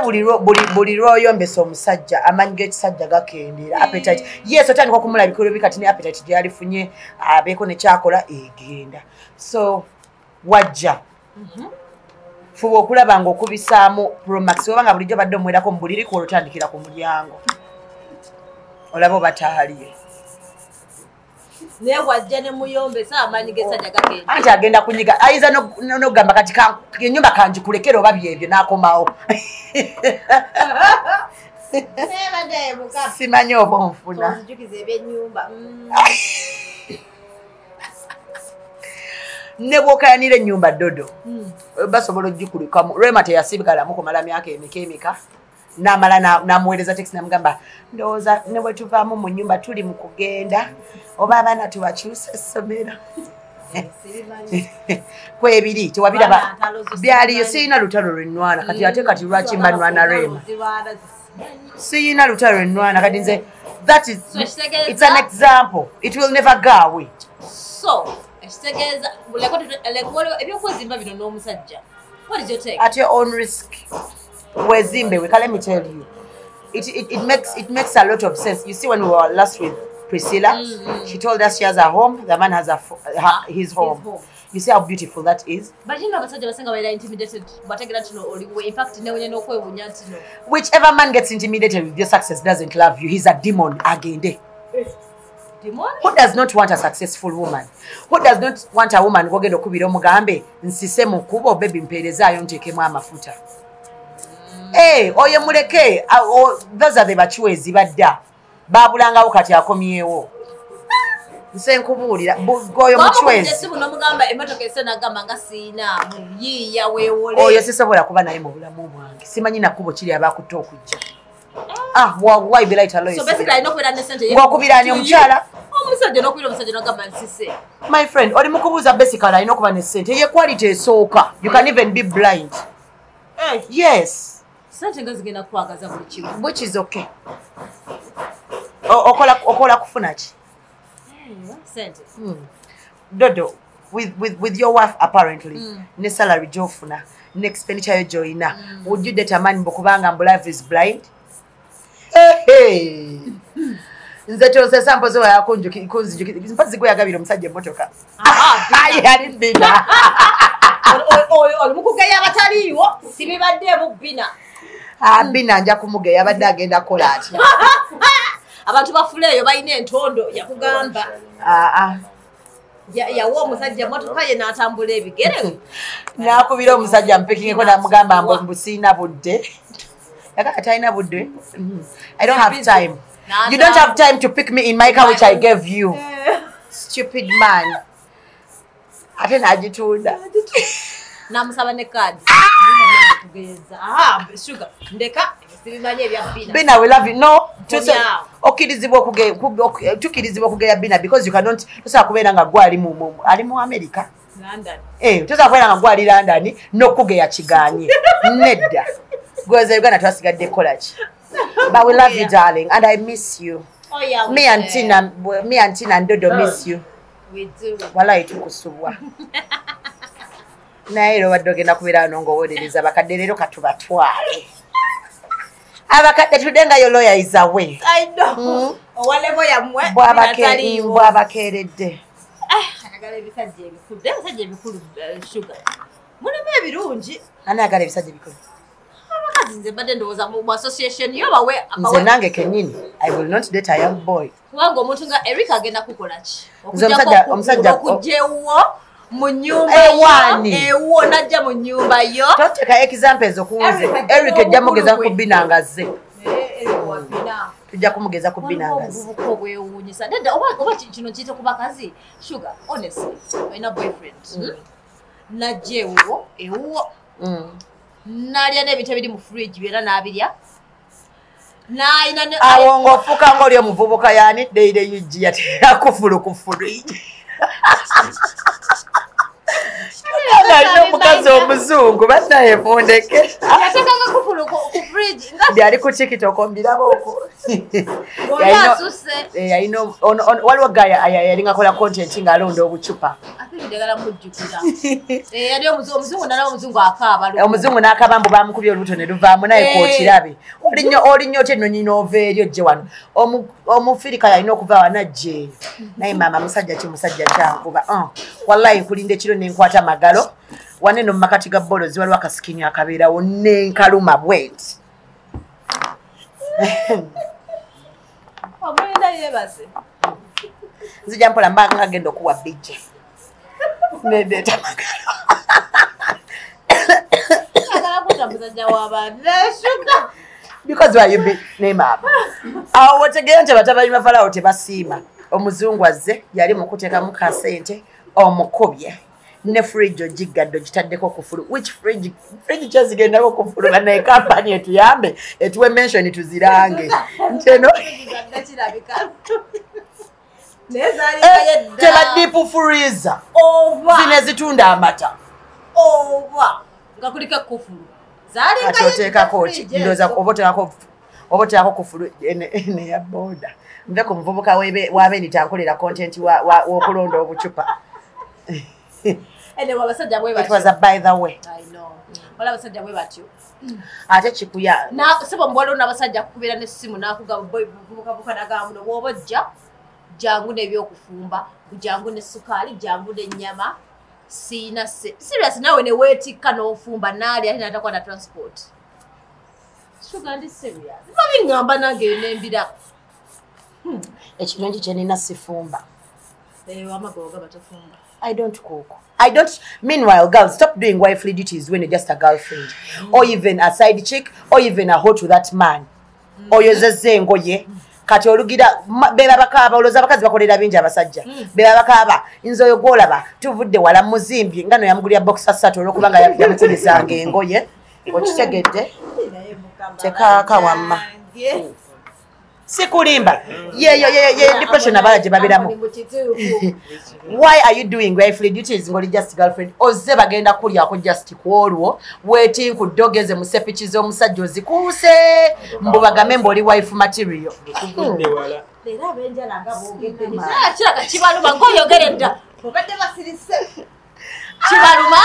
[SPEAKER 2] buli lw'oyombesa omusajja amanyi g'ekisajja gakendeera appetite yes otandika okumulabikira bikati ne appetite gyalifunye abeeko ne kyakola egenda so wajja fuba okulaba ng'okubisaamu Promax obanga bulijjo badde omwerako mu buliri ku olutandikira ku mulyango olaba obataaliye
[SPEAKER 1] naye wajja ne muyombesa amaanyi gesajja gagenda
[SPEAKER 2] anti agenda kunyiga ayinza n'okugamba kati ennyumba kangikulekera oba byebyo n'akomawo simanyi oba onfuna ne bw'okayanira ennyumba Dodo basobola ogikulikamu Rema teyasigalamu kumala myaka emika n'amala n'amuweereza tekisi n'amugamba ndowooza ne bwe tuvaamu mu nnyumba tuli mu kugenda oba abaana tubakyusa essomero kwebiri tewabiraba byaliyo siyina lutalo lwennwana kati ate kati lwaki mba nwana Rema siyina lutalo lwennwana kati nze that is it's an example it will never go away
[SPEAKER 1] so ekitegeeza ebyokwezimba bino n'omusajja what is your take
[SPEAKER 2] at your own risk wezimbe we let me tell you it makes a lot of sense. You see, when we were last with Priscilla, she told us she has a home, the man has his home. You see how beautiful that is.
[SPEAKER 1] But you know, basanga intimidated. But I get to know. In fact,
[SPEAKER 2] whichever man gets intimidated with your success doesn't love you. He's a demon again.
[SPEAKER 1] Demon?
[SPEAKER 2] Who does not want a successful woman? Who does not want a woman who gets okubira omugambe nsise mukubo baby mperezayo ntekemu amafuta. Hey, oye muleke, those are the bachiwezi badda. Babulangawo kati akomyewo. Nse nkubuulira goyo muchiwezi.
[SPEAKER 1] Bamukujja sibu nomugamba emotoka esena gamba nga siina muyiya weewole.
[SPEAKER 2] Oyo sisobola kuba naye mu bulamu bwange. Simanyi nakubo kiri abakutte okujja. Why be like always?
[SPEAKER 1] So basically I know where that sente.
[SPEAKER 2] Ngokubirani omukyala.
[SPEAKER 1] Omusajja n'okubira omusajja n'ogamba nsise.
[SPEAKER 2] My friend, oli mukubuuza basically I know kuba ne sente. Ye quality esooka. You can even be blind. Yes. Which is okay. Okola kufuna ki? Dodo, with your wife apparently, ne salary jofuna, ne expenditure yo joina, would you date a man mbokubanga mbu life is blind? Hey. Nze kyose sampozo yakunzijukira mpazi kweyagabira omusajja emmotoka. Yali bina.
[SPEAKER 1] Oli mukugeya abataliiwo sibibadde mu bina.
[SPEAKER 2] Bina nja kumugeya abadde agenda kola atya.
[SPEAKER 1] Abantu bafuleeyo balina entondo yakugamba. Yawa omusajja motoka ye n'atambula ebigere.
[SPEAKER 2] N'akubira omusajja mpikingeko n'amugamba mbu siina budde. Yakaka talina budde. I don't have time. You don't have time to pick me in my car which I gave you. Stupid man. Ate n'agitunda.
[SPEAKER 1] Namusaba ne kadi. Sugar. Ndeka sibimanye bya bina.
[SPEAKER 2] Bina we love you. No. Tukirizibwa kugeya bina because you cannot tosa kubeera nga gwali ali mu America.
[SPEAKER 1] London.
[SPEAKER 2] Tosa kubeera nga gwali London n'okugeya kiganye. Nedda. Gweza Uganda twasigadde kolaki. But we love you darling and I miss you.
[SPEAKER 1] Oh yeah.
[SPEAKER 2] Me and Tina and Dodo miss you.
[SPEAKER 1] We do.
[SPEAKER 2] Wala tukusubwa. Naye ero wadde ogenda kubeera n'ongowolereza bakadde leero katubatwale. Abakadde tudenga yo lawyer is away.
[SPEAKER 1] I know. Owalevo yamwe.
[SPEAKER 2] Bwabakeeredde.
[SPEAKER 1] Agala ebisajja ebikulu. Ebisajja ebikulu sugar. Mulimu ebirungi.
[SPEAKER 2] Ani agala ebisajja ebikulu?
[SPEAKER 1] Abakazi nze badde ndowooza mu association yo bawe.
[SPEAKER 2] Nze nange kennyini. I will not date a young boy.
[SPEAKER 1] Kubanga omuntu nga Eric agenda kukola ki?
[SPEAKER 2] Omusajja
[SPEAKER 1] okujjewo mu nyumba ewo najja mu nyumba yo.
[SPEAKER 2] Toteka examples okunze. Eric ejja mugeza ku bina ngaze. Tujja kumugeza ku bina ngaze.
[SPEAKER 1] Obwewuunyisa. Dada oba kino kiyita ku bakazi. Sugar, honestly, olina boyfriend. Najjewo ewo. Nalya n'ebintu ebiri mu fridge byonna n'abirya.
[SPEAKER 2] Awo ng'ofuuka ng'oli omuvubuka yanidde ire yujji yatera kufulu ku fridge. Alina omukazi omuzungu bannaye mundeke.
[SPEAKER 1] Yatekanga kufulu ku fridge.
[SPEAKER 2] Byali ku TikTok ombiraboko. Waliwo gaya yali ngakola content ng'alonda obucupa. Omuzungu n'akaaba mbu baamukubye olubuto ne luvaamu naye kw'okirabe. Olinnyo oti enno nyina ova eri ojje wano. Omufirika yalina okuva wanajje. Naye maama musajja ki musajja kyankuba. wallahi nkulinde kiro nenkwata magalo wane no makati ga bolozi waliwo akasikini akabeerawo nenkaluma bweti nzija mpola mbanga ngagenda okuwa bijja nedeta magalo because why you be name up awo wategeera nti batabanyi bafalawo tebasiima omuzungu azze yali mukuteekamu ka sente omukubye ne fridge ogigadde ogitaddeko kufulu which fridge kyezigendako kufulu naye kampani etuyambe etuwe mention tuzirange nteno tebadipu freezer zine zitunda amata ati oteekako ki ndowooza oba oteekako kufulu neya boda nve ku muvubuka wabeeni tankolera content w'okulonda obucupa it was a by the way ate kikuya
[SPEAKER 1] sebo mbwaliwo n'abasajja kukubeera n'essimu n'akugamba buvubuka nagamuno bw'oba ojja jangu n'ebyokufumba jangu ne sukaali jangu n'ennyama siina serious nawe ne weetikka n'ofumba n'ali ate n'atakuwa na transport sugar ndi serious babingamba nange n'embira
[SPEAKER 2] ekirungi kye nina sifumba
[SPEAKER 1] amagoga batafumba
[SPEAKER 2] I don't cook. Meanwhile, girls, stop doing wifely duties when you're just a girlfriend. Or even a side chick, or even a hoe to that man. Or you're just saying, go ye. Kati olugira beba bakaba oloza bakazi bakolera bingi abasajja beba bakaba inzo yogolaba tuvudde wala muzimbi ngano yamugulya boxer satu olokubanga yamukulisanga engoye okitegedde tekaka wamma sikulimba ye depression abalaje babiramu why are you doing wifely duties ngoli just girlfriend oze bagenda kulyako just kwolwo waiting ku dogeze musepichizo omusajja ozikuuse mbubagame mboli wife material
[SPEAKER 1] lera benjala nga boogedde ni kira kakibaluma ngoyogeredda obadde basirise kibaluma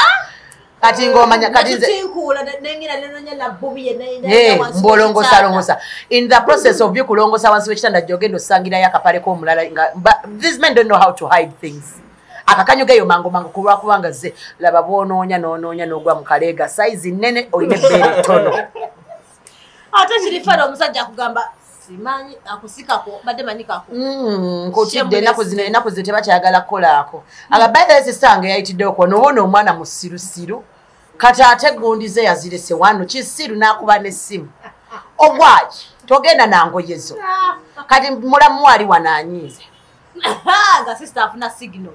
[SPEAKER 2] kati ngomanya kati
[SPEAKER 1] tinkula nengira nenonya na bubiye nenda
[SPEAKER 2] mbolongosa in the process of you kulongosa wansi wekitanda jogendo sangira yakapale ko mulala these men don't know how to hide things akakanyuga yo mango kulwa kubanga ze laba bononya nogwa mukalega size nene oyine bere tono
[SPEAKER 1] ate kirifara omusajja kugamba simanyi akusikako badde manikako
[SPEAKER 2] nkotidde naku ziteba kyagala kolako agabaida sistange yayitidde okwo nobona omwana musirusiru kati ate gundize yazirese wano kisiru nakuba nessimu ogwaki togenda nangoyezo kati mulamu wali wananyize
[SPEAKER 1] nga sister afuna signal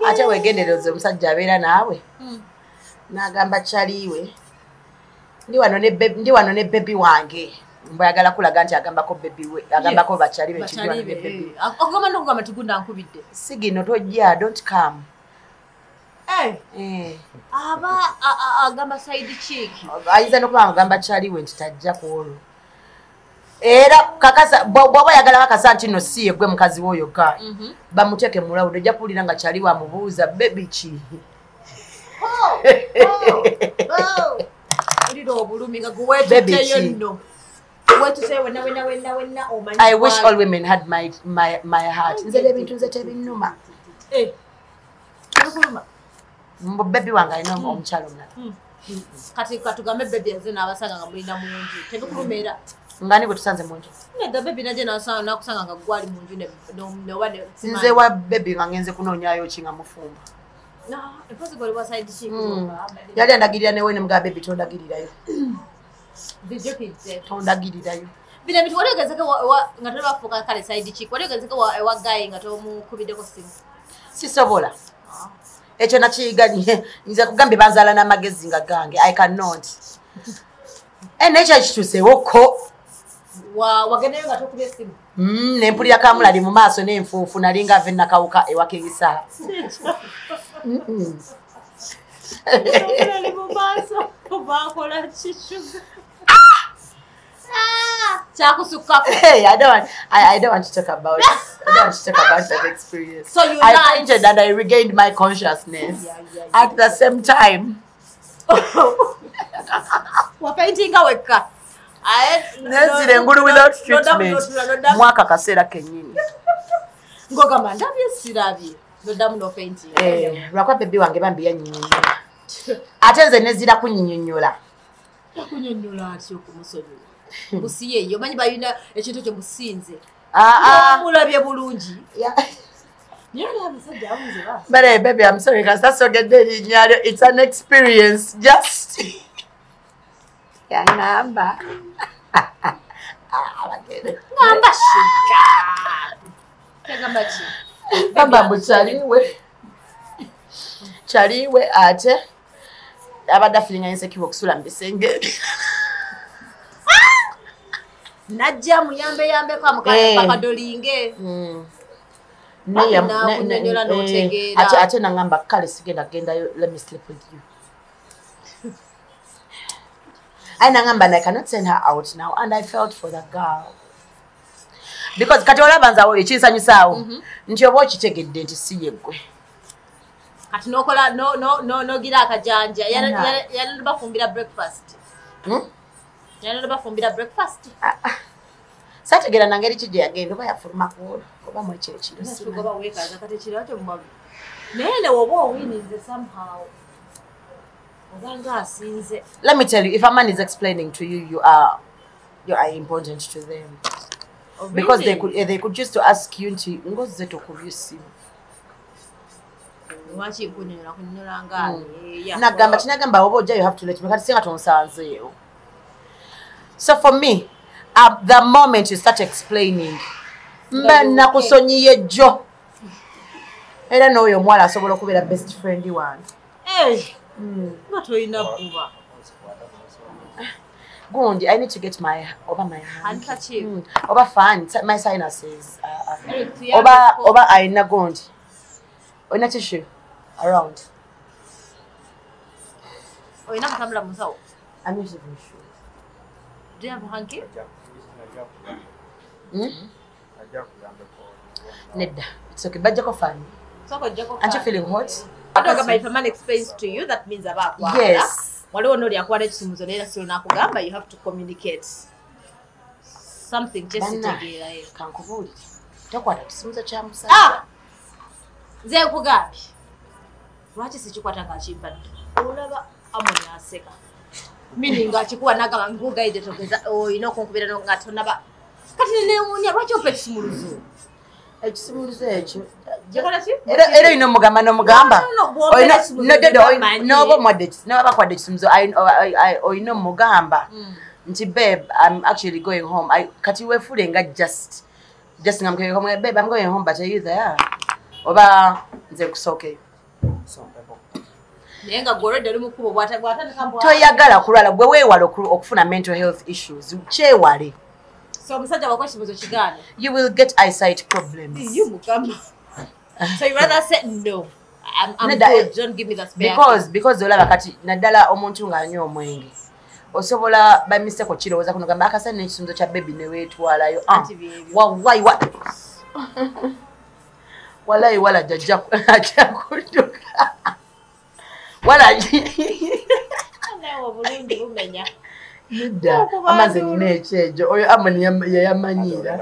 [SPEAKER 2] ate wegendereze omusajja abeera naawe nagamba kyaliwe ndi wano ne baby wange mbayagala kulaga nti agambako baby we agambako bachali be chidi wano ne baby
[SPEAKER 1] akugamba nokugamba tugunda nkubidde
[SPEAKER 2] sigino tojja don't come
[SPEAKER 1] aba agamba side chick
[SPEAKER 2] ayiza nokuba agamba kyaliwe nti tajja kwolwo era kakasa bwaba yagala bakasa nti no siye gwe mukazi woyo ka bamuteke mulawudo ojja kuwulira nga kyaliwe amubuuza baby ki I wish all women had my heart. Nzele bintu nze tebinnuma. Baby wanga ino omukyalo mulala.
[SPEAKER 1] Kati katugambe baby nze n'abasanga nga mulina mu nju. Tebikulumira.
[SPEAKER 2] Ngani gwe tusanze mu nju?
[SPEAKER 1] Neda baby naje nakusanga nga gwali mu nju ne wane.
[SPEAKER 2] Nze wa baby nga ngenze kunoonyaayo kinga mufumba.
[SPEAKER 1] No, impossible was side chick.
[SPEAKER 2] Yali andagirira ne wene mga baby tondagirirayo.
[SPEAKER 1] Video kids.
[SPEAKER 2] Tondagirirayo.
[SPEAKER 1] Bina bitu wali ogezeke nga tole bafuka kale side chick. Wali ogezeke wa guy nga tomukubideko simu.
[SPEAKER 2] Sisobola. Ekyo nakiyiganye nze kugambe banzala n'amagezi nga gange. I cannot. Nekyo kituusewoko.
[SPEAKER 1] Wageneyo nga tokubye simu.
[SPEAKER 2] Nempulira kamulali mu maaso n'enfuufu nalinga ave nakawuka ewakirisa. Hey, I don't want to talk about it. I don't want to talk about that experience.
[SPEAKER 1] So you
[SPEAKER 2] I fainted and I regained my consciousness at the same time.
[SPEAKER 1] Wafainting aweka.
[SPEAKER 2] Nezire ngulu without treatment. Mwaka kasera kenyini.
[SPEAKER 1] ngogamba ndabye sirabye ndodamu no fainting
[SPEAKER 2] lwakwa bebi wange bambi yanyinyonyola ate nze nezira kunyinyonyola
[SPEAKER 1] kunyonyola atyo okumusonyiwa busiye yo manyi bayina ekintu kyo musinze mulabye bulungi
[SPEAKER 2] but hey, baby, I'm sorry, because that's so good. It's an experience. Just yeah, number.
[SPEAKER 1] Number shika.
[SPEAKER 2] Bamba chaliwe ate abada feeling insecure okusula mbisenge.
[SPEAKER 1] Najja muyambe kwa mukaka pakadolinge.
[SPEAKER 2] Ate nangamba kale sigenda gendayo, let me sleep with you. I nangamba I cannot send her out now, and I felt for the girl. Because kati olabanza wo ekinsanyusawo nti oba okitegedde nti si yeggwe.
[SPEAKER 1] Kati nokola no gira akajanja yana bafumbira breakfast. Yana bafumbira breakfast. Sategera nangeri kije yagenda oba yafuluma kuola oba mwekire kiro sima oba wekaza kati kiro acho mbavu nene wobo winize somehow oganga asinze. Let me tell you, if a man is explaining to you, you are important to them. Oh, really? Because they could just to ask you nti ngoze tokubyusimu wachi kunyura ngani nagamba kinagamba oba ojja you have to let me kati singa tonsanzeewo. So for me, the moment you start explaining, mba nakusonyiye jjo. Era n'oyo mwala asobola okubeera best friend wange. Natoyina buba. Gundi, I need to get over my hand. Over fan, my sinuses. Over aina gundi. Oina tissue around. Oina katambula musawo. I'm using tissue. Do you have a hanky? Nedda. It's okay. Bajako fan. Aren't you feeling hot? If a man explains to you, that means about yes. You have to communicate something just to take it. Ah! What is it? Meaning that you want to go guide or you know, compare on Gatonaba. Catinonia, what your pet smooth? It's smooth edge. Era ino mugamba no mugamba. No modest, no aquadisms. I know mugamba. Nti babe, I'm actually going home. Kati we fooling just I'm going home. Babe, I'm going home, but are you there? Oba nzekusoke. Toyagala kulala gwe weewala okufuna mental health issues. Kyewale. So musajja wakwashimizo kigane. You will get eyesight problems. You mukamba. So you rather say no. I'm good. Don't give me that spare. Because olaba kati naddala omuntu nga anyo omwenge. Osobola by mistake okirowooza kuno gamba akasa n'ekisunzo kya baby ne weetwalayo. Why what? Walai wala jajja kuduka. Wala nawo bulungi bumenya. Nida amaze nina ekyejo oyo amani yayamanyira.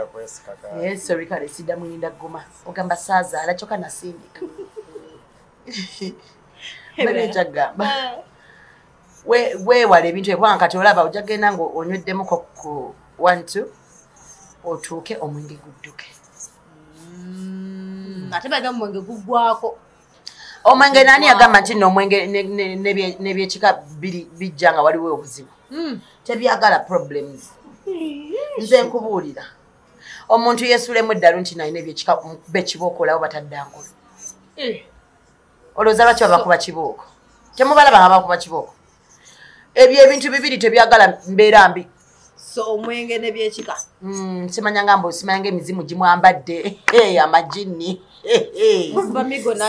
[SPEAKER 1] Yes, sorry kale sida munyinda goma. Ogamba saza alachoka na sindika. Bale chagamba. We wale bintu ebwanga kati olaba ojagenda ngo onyweddemu ku 1 2 otuuke omwenge gudduke. Ateba nga omwenge gugwako. Omwenge nani agamba nti no mwenge nebyekika bijja nga waliwo obuzibu. Tebyagala problems. Nze nkubuulira. Omuntu yesulemu eddalu nti naye nebyekika bekibookolawo bataddangulo. Olowooza lwaki babakuba kibooko? Temubalaba nga bakuba kibooko. Ebyo ebintu bibiri tebyagala mbeera mbi. So omwenge nebyekika. Simanya ngamba osimanya emizimu gimwambadde. Amajini.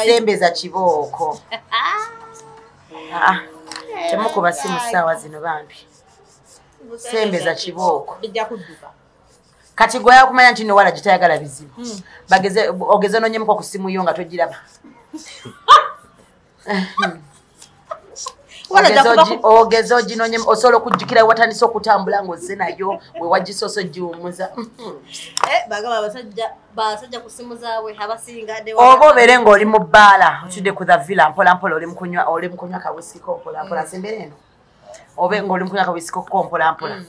[SPEAKER 1] Sembeza kibooko. Temukuba simu ssaawa zino bambi. Sembeza kibooko. Kati gwe yakumanya nti no wala gitayagala bizibu. Ogeze nonyemuko ku simu yo nga togiraba.
[SPEAKER 2] Ogezo ginonye osolo kujjukira watandise okutambula ng'ozze nayo we wagisoso giwumuza.
[SPEAKER 1] Bagamba basajja ku simu zaabwe abasinga
[SPEAKER 2] oba obeere ng'oli mu bbaala otudde ku the villa mpolampola oli mukunywa kawisiko mpolampola sembere eno obe ng'oli mukunywa kawisiko ko mpolampola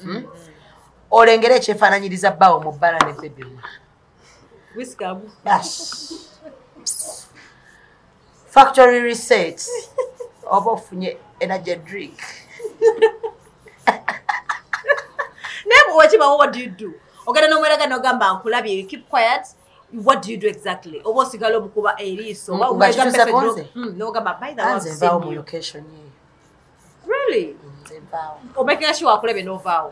[SPEAKER 2] olengera ekyefaananyiriza bbaawo mu bbaala ne bebi factory reset oba ofunye energy drink.
[SPEAKER 1] What do you do? Okay, no matter no gamba nkulabi, you keep quiet. What do you do exactly? Obo sigalo mukuba eriso. No gamba by the way.
[SPEAKER 2] Nze mu location ye.
[SPEAKER 1] Really?
[SPEAKER 2] Nze vaawo.
[SPEAKER 1] Obekera shi wakulabe no vaawo.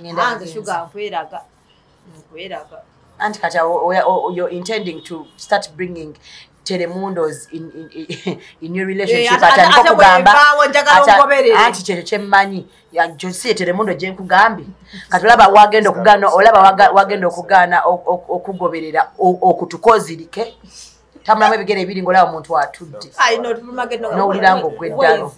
[SPEAKER 2] Ngenda
[SPEAKER 1] sugar nkweraga.
[SPEAKER 2] And kati you're intending to start bringing Telemundos in your relationship anti kyekyo kyemmanyi si Telemundo gye nkugambi kati olaba wagenda okugaana okugoberera okutukozirike tamulamu ebigere ebiri ng'olaba omuntu atudde n'owulira ng'ogweddalo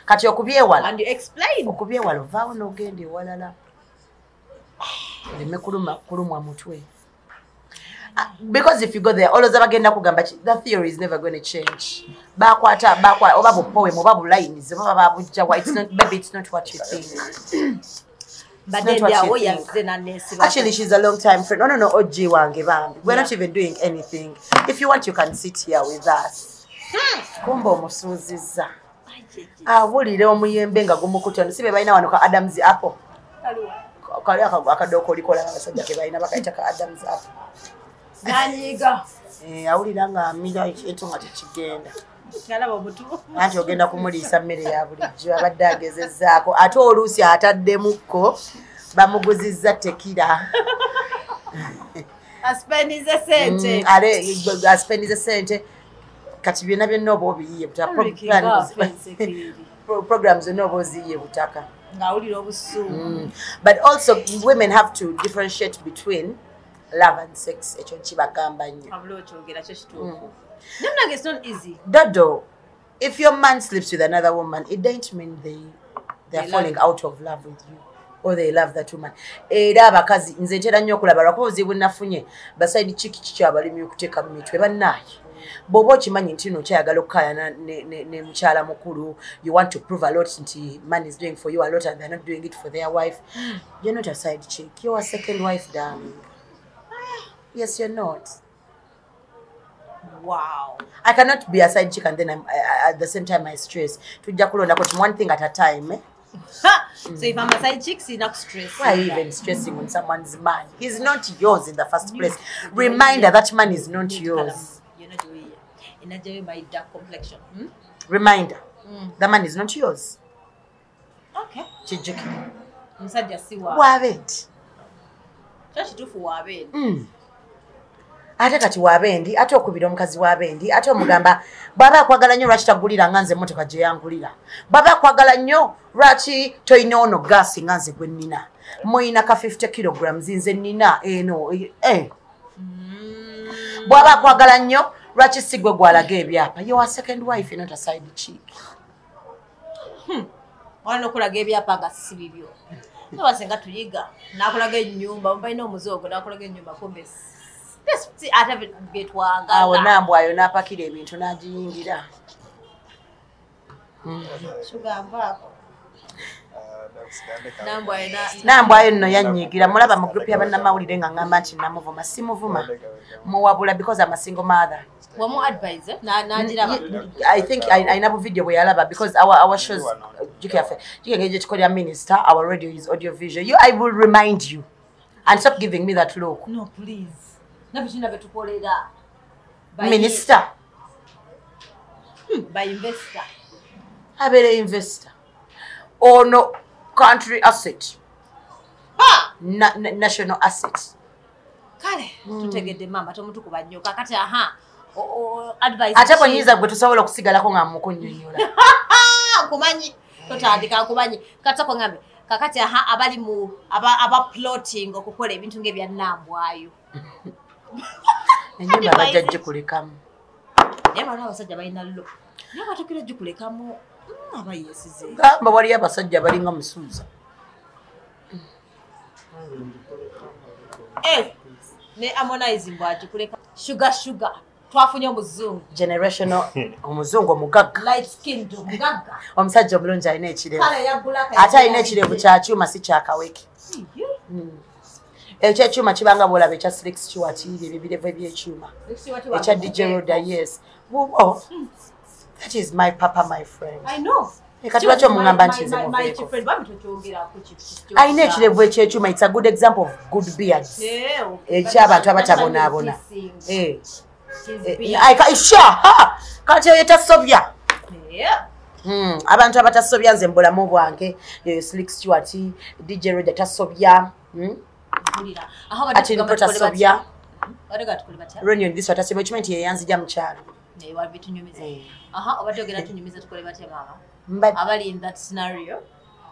[SPEAKER 2] kati okubyewala ovaawo n'ogenda ewalala oleme kulumwa mutwe. Because if you go there, all those bagenda kugamba the theory is never going to change. Bakwata oba bupoem oba bulines oba babujjawa, it's not, maybe it's not what you think.
[SPEAKER 1] But then
[SPEAKER 2] actually she's a long time friend. No OG wange bambi. We're not even doing anything. If you want you can sit here with us. Kumba omusuuziza. Awulire omuyembe nga gumukutano sibe balina wano ka Adam's apple. Kali akadoko likola abasajja ke balina bakaita ka Adam's apple.
[SPEAKER 1] Nanyiga.
[SPEAKER 2] Awulira nga amira ekintu nga tekigenda.
[SPEAKER 1] Ngalaba obutu.
[SPEAKER 2] Anti ogenda kumuliisa mmere ya bulijjo abadde agezezzaako ate oluusi ataddemukko bamuguzizza tekira.
[SPEAKER 1] Aspendize sente.
[SPEAKER 2] Aspendize sente. Kati byonna byonna oba obiyiye butaka programs zonna oba oziyiye butaka. But also women have to differentiate between love and sex. Ekyo kibagamba nnyo.
[SPEAKER 1] It's not easy.
[SPEAKER 2] Dodo, if your man sleeps with another woman, it don't mean they're falling out of love with you or they love that woman. Era abakazi nze ntera nnyo okulaba lwakozi bwenafunye baside chiki kikyabalimu okuteeka mu mitwe bannaye. Bobo okimanyi nti no kyayagala okukayana ne mukyala mukulu. You want to prove a lot nti man is doing for you a lot and they're not doing it for their wife. You're not a side chick. You're a second wife, darling. Yes, you're not.
[SPEAKER 1] Wow.
[SPEAKER 2] I cannot be a side chick and then at the same time I stress. Tujja kulonda kuti one thing at a time.
[SPEAKER 1] So if I'm a side chick, see not stress.
[SPEAKER 2] Why are you even stressing on someone's man? He's not yours in the first place. Reminder that man is not yours.
[SPEAKER 1] You're not doing it. In my dark complexion.
[SPEAKER 2] Reminder. The man is not yours.
[SPEAKER 1] Okay.
[SPEAKER 2] Chijuki.
[SPEAKER 1] Musajja siwa.
[SPEAKER 2] Wabed.
[SPEAKER 1] Chachitufu wabed.
[SPEAKER 2] Ate kati wabendi ate okubira omukazi wabendi ate omugamba baba akwagala nnyo lwaki tagulira nga nze emmotoka gye yangulira baba akwagala nnyo lwaki toyina ono gaasi nga nze gwe nnina muyina ka 50 kilograms nze nnina eno bwaba akwagala nnyo lwaki si gwe gwalaga ebyapa you are second wife not a side chick.
[SPEAKER 1] Wano okulaga ebyapa nga si bibyo nabasenga tuyiga nakulaga ennyumba mbalina omuzoogo nakulaga ennyumba kumbe ate betwanga
[SPEAKER 2] awo nambwayo napakira ebintu nagiyingira nambwayo nno yanyigira mulaba mu group y'abannamawulire nga ngamba nti namuvuma simuvuma muwabula because I'm a single mother. I think I never video bwe yalaba because our shows jikengeye kikolera minister our radio is audio visual. I will remind you and stop giving me that look.
[SPEAKER 1] No, please.
[SPEAKER 2] Minister.
[SPEAKER 1] By investor.
[SPEAKER 2] Abere investor. Or no country asset. National asset.
[SPEAKER 1] Kale, tutegedde mama tomuntu kubanyoka kati advice.
[SPEAKER 2] Ate bonyiza gwe tusobola okusigalako nga mukunnyonnyola.
[SPEAKER 1] Kumanyi. Totandika kumanyi. Katako ngambe. kakati abali mu aba plotting okukola ebintu ngebya nnambwayo
[SPEAKER 2] enyumba bajja gikulekamu
[SPEAKER 1] naye bano abasajja balina lo naye batekera gikulekamu abayesize
[SPEAKER 2] gamba wali abasajja balinga musuuza
[SPEAKER 1] ne Harmonize mbwagikuleka sugar twafunye omuzungu
[SPEAKER 2] generational omuzungu omugagga
[SPEAKER 1] light skinned omugagga
[SPEAKER 2] omusajja omulungi alina ekirevu
[SPEAKER 1] kala ya black
[SPEAKER 2] ate alina ekirevu kyakyuma si kyakaweke ekyekyuma kibanga bwolaba ekya Slick Stewart ebirevu ebyekyuma ekya DJ Roda yes that is my papa my friend
[SPEAKER 1] I know
[SPEAKER 2] kati lwaki omungamba nti nze alina ekirevu ekyekyuma it's a good example of good beards ekyabantu abatabonaabona kati oyo tasobya abantu abatasobya nze mbulamu bwange Slick Stewart DJ Roda tasobya ati niko tasobya Ronion this what tasobya ekimanyi yeyanzija mukyalo
[SPEAKER 1] obatyogera tunyumiza tukole batya mama abali in that scenario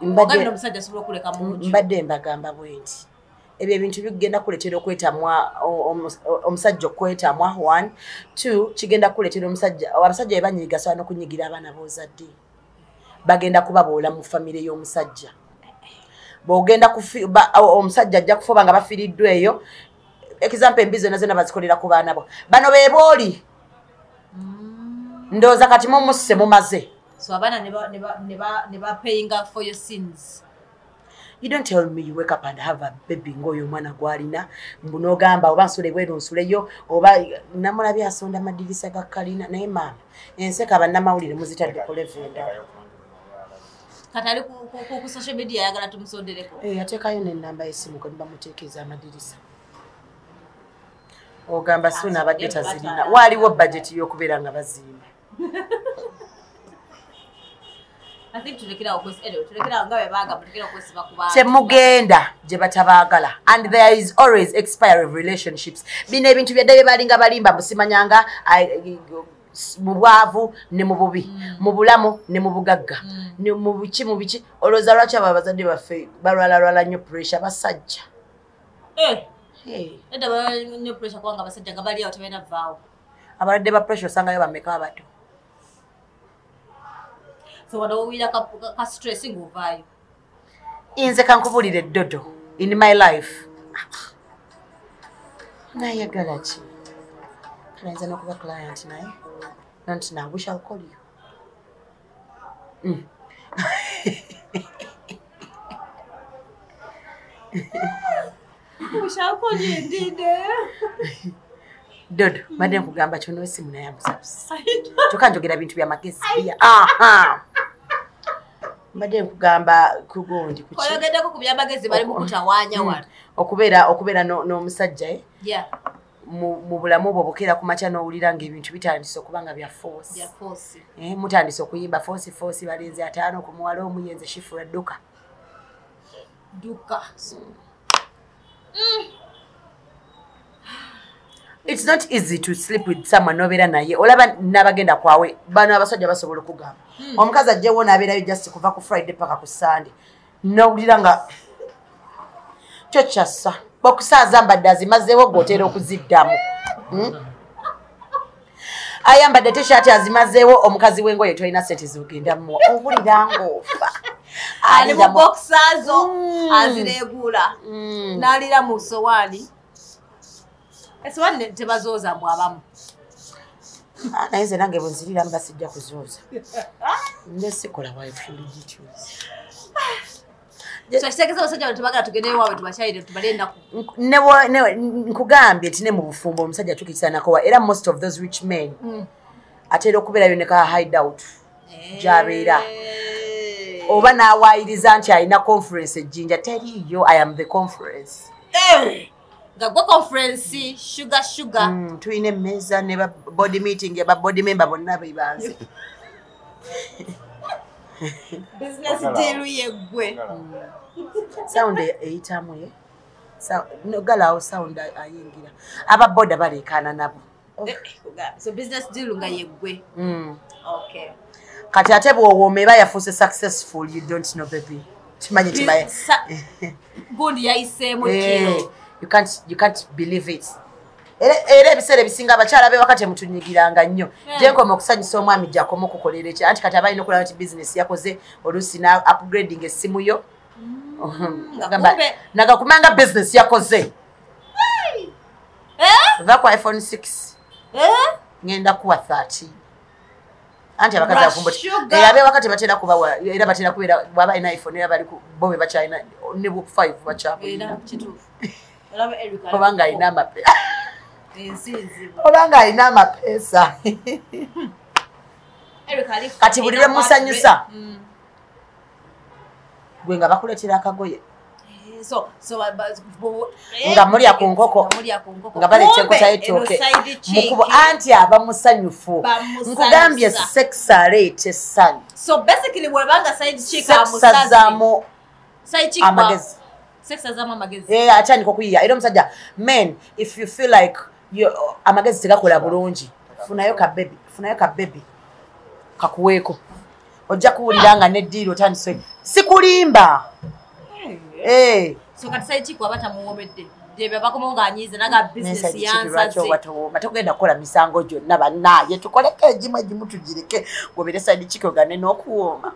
[SPEAKER 1] mbadde omusajja asobola okuleka munju
[SPEAKER 2] mbadde mbagamba bwenti ebyo ebintu bigenda kuletera okwetamwa omusajja okwetamwa 1 2 kigenda kuletera abasajja bebanyiga sawa n'okunyigira abaana b'ozadde bagenda kubaboola mu famire y'omusajja bw'ogenda omusajja ajja kufuba nga bafiiriddwa eyo example embi zonna zonna bazikolera ku baana bo bano beebooli ndowooza kati mumusse mumaze
[SPEAKER 1] so abana neba paying for your sins.
[SPEAKER 2] You don't tell me you wake up and have a baby ngoyo mwana gwalina mbunogamba oba nsule bweru nsuleyo oba namulabya asonda madirisa ga kalina naye maama enseka bannamawulire muzitadde ku level endala
[SPEAKER 1] katali ku social media yagala tumusondereko
[SPEAKER 2] yateekayo n'ennamba y'essimu kwe bamuteekeza amadirisa ogamba suna abadde tazirina waaliwo budget y'okubeera nga bazimba temugenda gye batabaagala and there is always expiry of relationships bino ebintu byadde bye balinga balimba musimanyanga mu bwavu ne mu bubi mu bulamu ne mu bugagga ne mu biki olowooza lwaki abo abazadde baffe balwalalwala nnyo pressure basajja abalwadde ba pressure osangayo bameka abato inze kankubulire Dodo in my life nayagala ki kanayinza n'okuba client naye nanti now we shall call you
[SPEAKER 1] we shall call you indeed
[SPEAKER 2] Dodo madde nkugamba kyo n'essimu naye amusabusa tokanjogera bintu bya magezi mbadde nkugamba kugundi
[SPEAKER 1] kukoyogeddeko ku byamagezi bali mu kutawaanya wano
[SPEAKER 2] okubeera n'omusajja mu bulamu bwo bukeera ku makya n'owulira ng'ebintu bitandise okuba nga bya force mutandise okuyimba force balenzi 5 ku muwala omuyenze shifura dduka It's not easy to sleep with someone nobeera naye olaba nabagenda kwawe bano abasajja basobola okugamba omukazi ajjewo nabeerayo just kuva ku Friday paka ku Sunday nowulira nga kyo kyassa okusaaza mbadde azimazeewo gotera okuziddamu ayambadde t-shirt azimazeewo omukazi w'engoye tolina sente zogenda muwa owulira ng'ofa
[SPEAKER 1] ali mu boxazo azireegula n'alira mu sowaani esowani tebazooza mbw abamu
[SPEAKER 2] naye nze nange bwenziriramu basijja kuzooza nze sikola waifulugituzi
[SPEAKER 1] kitegeeza abasajja bano tebagala tugendeyo waabwe tubakyayire tubalendaku
[SPEAKER 2] nkugambye nti ne mu bufumbo omusajja tukisanako era most of those rich men atera okubeerayo ne ka hideout gy'abeera oba n'awaayiriza nti alina conference ejjinja teriiyo I am the conference
[SPEAKER 1] nga gwe conference sugar
[SPEAKER 2] tulina emmeeza ne ba body meeting ba body member bonna bebanze
[SPEAKER 1] business deal yeggwe
[SPEAKER 2] sound eyitamu galaawo sound ayingira aba boda baleekaana nabo
[SPEAKER 1] so business deal nga yeggwe okay
[SPEAKER 2] kati ate bw'owooma eba yafuuse successful you don't know baby Timanyi tibaye.
[SPEAKER 1] Gundi yaisemu kilo.
[SPEAKER 2] You can't believe it. Era ebiseera ebisinga abakyala be wakati mutunyigiranga nnyo. Je nkoma okusanyusa omwami gy'akoma okukolera ekyo. Anti kati abalina okulaba nti business yakoze oluusi na upgrading essimu yo. Nagakumanga business yakoze. Va kwa iPhone 6. Ngenda kuwa 30. Anti abakazi akumboti. Abe wakati batera kubawa era batera kubeera baba ina iPhone era bali ku bobe bachina ne bu 5 bachapo. Era kitufu. Olaba Erica. Obanga ina mape. Obanga ina mapesa. Erica ali. Kati bulire musanyusa. Gwenga bakuletera akagoye. So nga muri akunkoko nga balete nkota etoke mukubo anti aba musanyufu nkugambye sex rate san. So basically webanga side chick amusazamo side chick amagezi sex azama amagezi atani kokuyiya era musajja men if you feel like you amagezi tegakola bulungi funayo ka baby kakuweko ojja kuwuliranga ne deal otandise sikulimba. So kati side chick wabata muwomedde debe bakomonga anyize naga business yansaze batogenda kola misango gyonna bannaye tukoleke ejimu ejimu tugireke gobere side chick ogane n'okuwoma.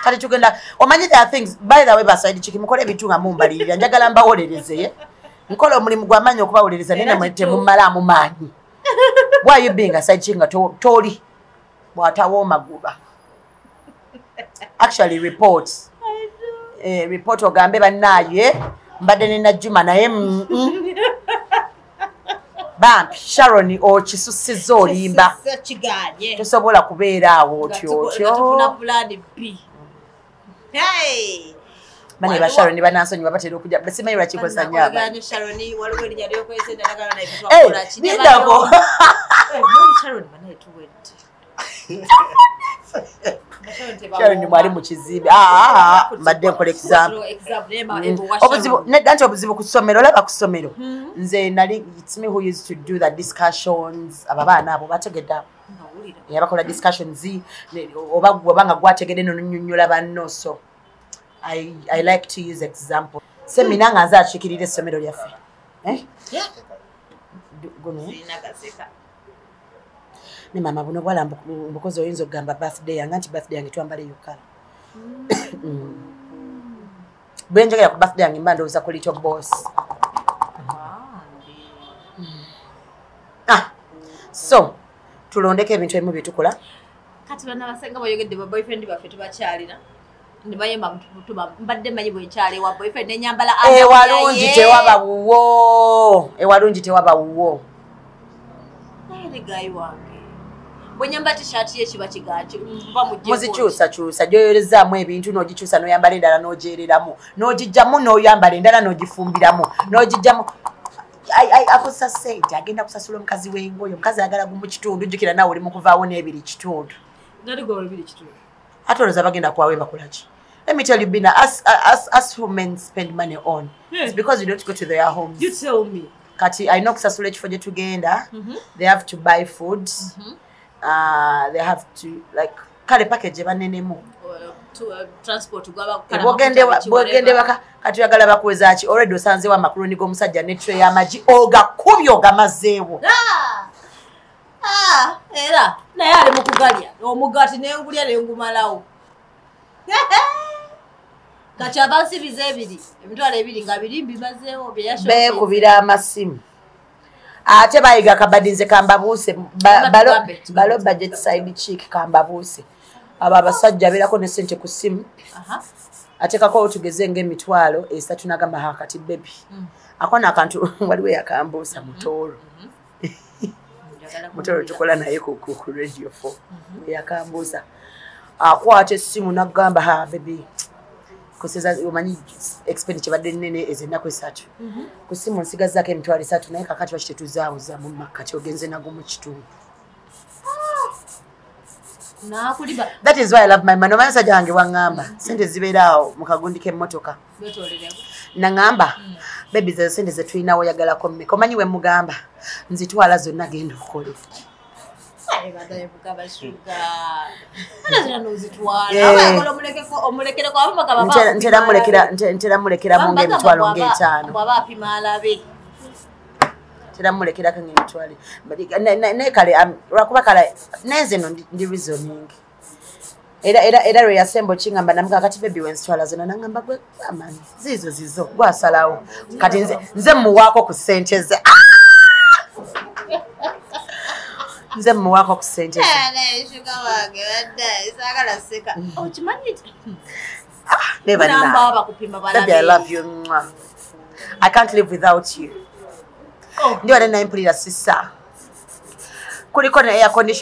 [SPEAKER 2] Kati tugenda omanyi there are things by the way ba side chick mukole ebintu nga mumbalirira njagala mbawolereze nkola omulimu gw'amanyi okubawolereza nene mwete mumala mu maanyi. Why you being a side chick nga toli bwatawo maguba actually reports report ogambe bannaye mbadde nina Juma naye bampi Sharon okisusiza olimba tosobola kubeera awo otyo mane ba Sharon banansonyiwa batera okujja basimanyi lwakikosa nnyaba Sharon mwali mu kizibe mbadde nkola example obuzibu ku ssomero olaba ku ssomero nze nali it's me who used to do the discussions ababaana abo bategedde yabakola discussions obanga gwategedde n'onyonnyola banno so I like to use example semina nga nze akiikirira essomero lyaffe ne mama buno bwala mbukozi oyinza okugamba birthday yange anti birthday yange twambale yokala bwenjagala ku birthday yange mba ndowooza ku little boss. So tulondeko ebintu ebimu byetukola kati bana basenga bayogedde ba boyfriend baffe tubakyalira ndibayemba mbadde manyi bwenkyali wa boyfriend nenyambala ewalungi tewaba wuwo naye gayi wange bwenyamba t-shirt ye kiba kigaji mva mujje muzikyusa gyoyolezaamu ebintu n'ogikyusa n'oyambala endala n'ogyereramu n'ogijjamu n'oyambala endala n'ogifumbiramu n'ogijjamu akozesa ssente agenda kusasula omukazi w'engoyo omukazi ayagala gumu kitundu jjukira naawe oli mu kuvaawo n'ebiri kitundu ate olowooza bagenda kwawe bakolaki. Let me tell you, Bina, as women spend money on, it's because you don't go to their homes. You tell me. Kati, I know kusasula ekifo gye tugenda. They have to buy food. They have to, like, kale package banenemu. Transport bwogende waka kati yagala bakuweza ki already osanzeewo amakuloni g'omusajja ne tray y'amagi ogakubye ogamazeewo. Era naye ali mu kugalya omugati n'engulya n'engumalawo. Kati abansibiza ebiri emitwalo ebiri nga biri mbimazeewo beekubira amasimu ate bayiga kabadinze kambabuuse balo budget side chick kambabuuse abo abasajja abeerako ne ssente ku ssimu ateekako tugeze ng'emitwalo 3 n'agamba kati bebi ako n'akantu waliwo yakambuusa mutoolo mutoolo tukola naye ku radio 4 yakambuusa akwata essimu n'agamba bebi kuseza omanyi expenditure badde nene ezennaku 3 ku ssimu nsigazaako emitwalo 3 naye kakati bakitetuzaawuza mu makkati ogenze nago mu kitundu. That is why I love my man. Omanyi sajja wange wangamba sente zibeera awo mu kagundi k'emmotoka nangamba bebi ze sente ze tulinawo oyagalako mmeka omanyi we mugamba nzitwala zonna genda okole ntera mulekeramu ng'emitwalo ng'etaano teramulekera kangemitwale naye kale lwakuba kale nenze no ndi reasoning era lwe yasemba okingamba namuga kati bebi wenzitwala zino nangamba gwe amani zizo gwasalawo kati nze muwaako ku ssente ze nze muwaako ku ssente baby I love you I can't live without you ndiwa nena impulira sisa kuliko na air condition